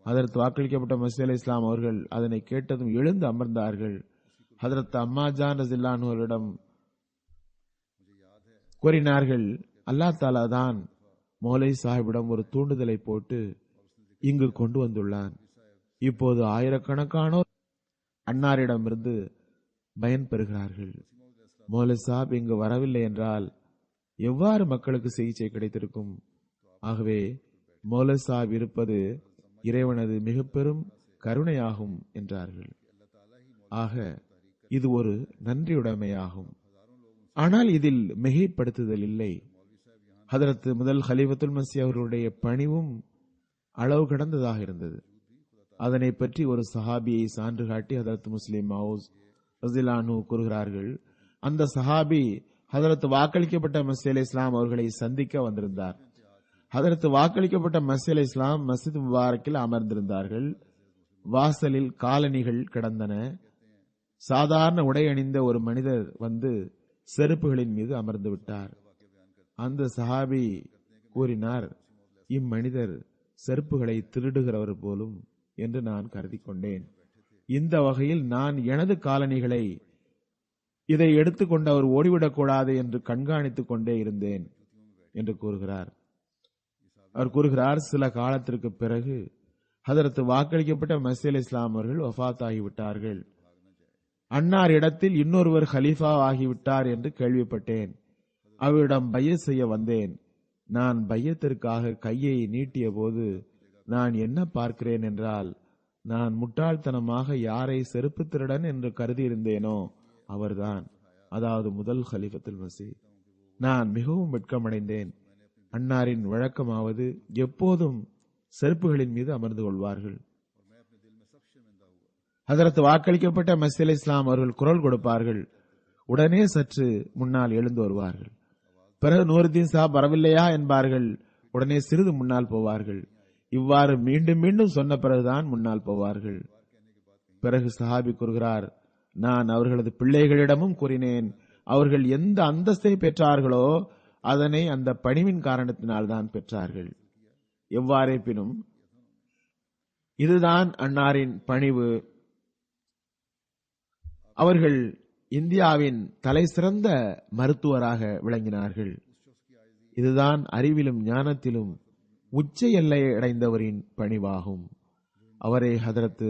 ஹதரத் வாக்களிக்கப்பட்ட மஸீஹ் அலைஹிஸ்ஸலாம் அவர்கள் அதனை கேட்டதும் எழுந்து அமர்ந்தார்கள். ஹதரத் அம்மாஜான் ரஸியல்லாஹு அவர்களிடம் கூறினார்கள், அல்லாஹ் தஆலா தான் மௌலவி சாஹிபிடம் ஒரு தூண்டுதலை போட்டு இங்கு கொண்டு வந்துள்ளான். இப்போது ஆயிரக்கணக்கானோர் அன்னாரிடமிருந்து பயன் பெறுகிறார்கள். மௌலவி சாஹிப் இங்கு வரவில்லை என்றால் எவ்வாறு மக்களுக்கு சிகிச்சை கிடைத்திருக்கும்? ஆகவே மௌலவி சாஹிப் இருப்பது இறைவனது மிக பெரும் கருணையாகும் என்றார்கள். ஆக இது ஒரு நன்றியுடைமையாகும். ஆனால் இதில் மிகைப்படுத்துதல் இல்லை. ஹதரத் முதல் ஹலீஃபத்துல் மஸீஹ் அவர்களுடைய பணிவும் அளவு கடந்ததாக இருந்தது. அதனை பற்றி ஒரு சஹாபியை சான்று காட்டி ஹதரத் முஸ்லிம் மௌஸ் ரஸியல்லாஹு கூறுகிறார்கள், அந்த சஹாபி ஹதரத் வாக்களிக்கப்பட்ட மஸீஹ் அலைஹிஸ்ஸலாம் அவர்களை சந்திக்க வந்திருந்தார். ஹதரத் வாக்களிக்கப்பட்ட மஸீஹ் அலைஹிஸ்ஸலாம் மஸ்ஜித் முபாரக்கில் அமர்ந்திருந்தார்கள். வாசலில் காலணிகள் கிடந்தன. சாதாரண உடை அணிந்த ஒரு மனிதர் வந்து செருப்புகளின் மீது அமர்ந்து விட்டார். அந்த சஹாபி கூறினார், இம்மனிதர் செருப்புகளை திருடுகிறவர் போலும் என்று நான் கருதி கொண்டேன். இந்த வகையில் நான் எனது காலணிகளை இதை எடுத்துக்கொண்டு அவர் ஓடிவிடக்கூடாது என்று கண்காணித்துக் கொண்டே இருந்தேன் என்று கூறுகிறார். அவர் கூறுகிறார், சில காலத்திற்கு பிறகு ஹதரத் வாக்களிக்கப்பட்ட மஸீஹ் அலைஹிஸ்ஸலாம் அவர்கள் வஃபாத் ஆகிவிட்டார்கள். அன்னார் இடத்தில் இன்னொருவர் ஹலீஃபா ஆகிவிட்டார் என்று கேள்விப்பட்டேன். அவரிடம் பையத் செய்ய வந்தேன். நான் பையத்திற்காக கையை நீட்டிய போது நான் என்ன பார்க்கிறேன் என்றால், நான் முட்டாள்தனமாக யாரை செருப்பு திருடன் என்று கருதி இருந்தேனோ அவர்தான், அதாவது முதல் ஹலீஃபத்துல் மஸீஹ். நான் மிகவும் வெட்கமடைந்தேன். அன்னாரின் வழக்கமாவது எப்போதும் செருப்புகளின் மீது அமர்ந்து கொள்வார்கள். ஹதரத் வாக்களிக்கப்பட்ட மஸீஹ் அலைஹிஸ்ஸலாம் அவர்கள் குரல் கொடுப்பார்கள். உடனே சற்று முன்னால் எழுந்து வருவார்கள். பிறகு நூறுத்தீன் சாப் வரவில்லையா என்பார்கள். உடனே சிறிது முன்னால் போவார்கள். இவ்வாறு மீண்டும் மீண்டும் சொன்ன பிறகுதான் முன்னால் போவார்கள். பிறகு சஹாபி கூறுகிறார், நான் அவர்களது பிள்ளைகளிடமும் கூறினேன், அவர்கள் எந்த அந்தஸ்தை பெற்றார்களோ அதனை அந்த பணிவின் காரணத்தினால் தான் பெற்றார்கள். எவ்வாறேப்பினும் இதுதான் அன்னாரின் பணிவு. அவர்கள் இந்தியாவின் தலை சிறந்த மருத்துவராக விளங்கினார்கள். இதுதான் அறிவிலும் ஞானத்திலும் உச்ச எல்லையை அடைந்தவரின் பணிவாகும். அவரை ஹதரத்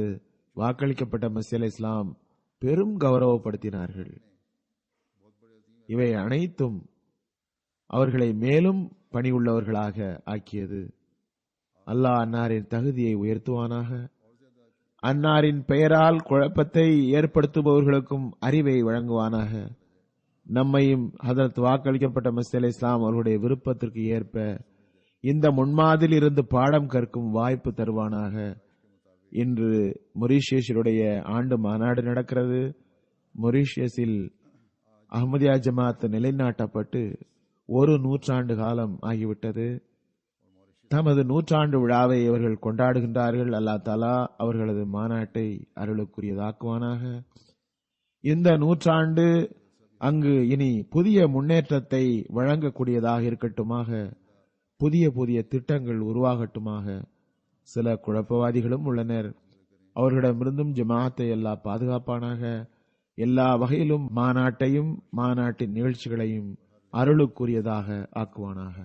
வாக்களிக்கப்பட்ட மஸீஹ் அலைஹிஸ்ஸலாம் பெரும் கௌரவப்படுத்தினார்கள். இவை அனைத்தும் அவர்களை மேலும் பணியுள்ளவர்களாக ஆக்கியது. அல்லாஹ் அன்னாரின் தகுதியை உயர்த்துவானாக. அன்னாரின் பெயரால் குழப்பத்தை ஏற்படுத்துபவர்களுக்கும் அறிவை வழங்குவானாக. நம்மையும் ஹதரத் வாக்களிக்கப்பட்ட மஸீஹ் அலைஹிஸ்ஸலாம் அவர்களுடைய விருப்பத்திற்கு ஏற்ப இந்த முன்மாதிரில் இருந்து பாடம் கற்கும் வாய்ப்பு தருவானாக. இன்று மொரீஷியஸுடைய ஆண்டு மாநாடு நடக்கிறது. மொரீஷியஸில் அஹ்மதியா ஜமாத் நிலைநாட்டப்பட்டு 1 நூற்றாண்டு காலம் ஆகிவிட்டது. தமது நூற்றாண்டு விழாவை அவர்கள் கொண்டாடுகின்றார்கள். அல்லாஹ் தஆலா அவர்களது மாநாட்டை அருளுக்குரியதாக்குவானாக. இந்த நூற்றாண்டு அங்கு இனி புதிய முன்னேற்றத்தை வழங்கக்கூடியதாக இருக்கட்டுமாக. புதிய புதிய திட்டங்கள் உருவாகட்டுமாக. சில குழப்பவாதிகளும் உள்ளனர். அவர்களிடமிருந்தும் ஜமாத்தை அல்லாஹ் பாதுகாப்பானாக. எல்லா வகையிலும் மாநாட்டையும் மாநாட்டின் நிகழ்ச்சிகளையும் அருளுக்குரியதாக ஆக்குவானாக.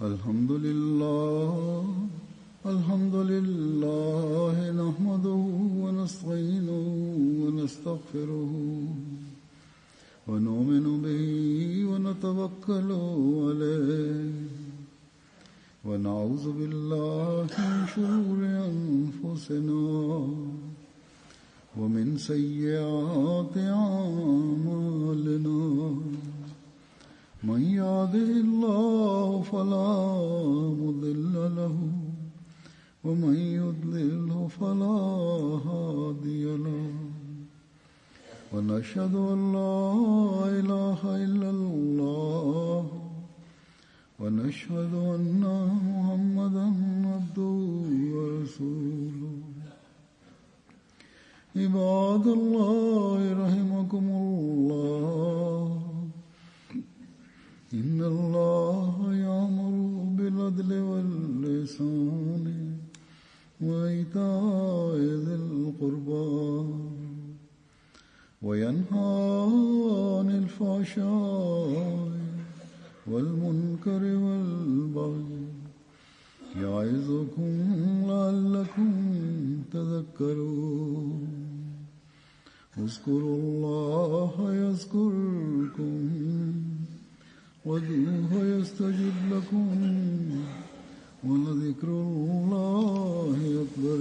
الحمد لله الحمد لله نحمده ونستعينه ونستغفره ونؤمن به ونتوكل عليه ونعوذ بالله من شرور أنفسنا ومن سيئات أعمالنا من يهده الله فلا مضل له ومن يضلله فلا هادي له ونشهد أن لا إله إلا الله ونشهد أن محمدا عبده ورسوله عباد الله رحمكم الله إن الله يأمر بالعدل والإحسان وإيتاء ذي القربى وينهى عن الفحشاء والمنكر والبغي يعظكم لعلكم تذكرون اذكروا الله يذكركم وادعوه يستجب لكم ولذكر الله أكبر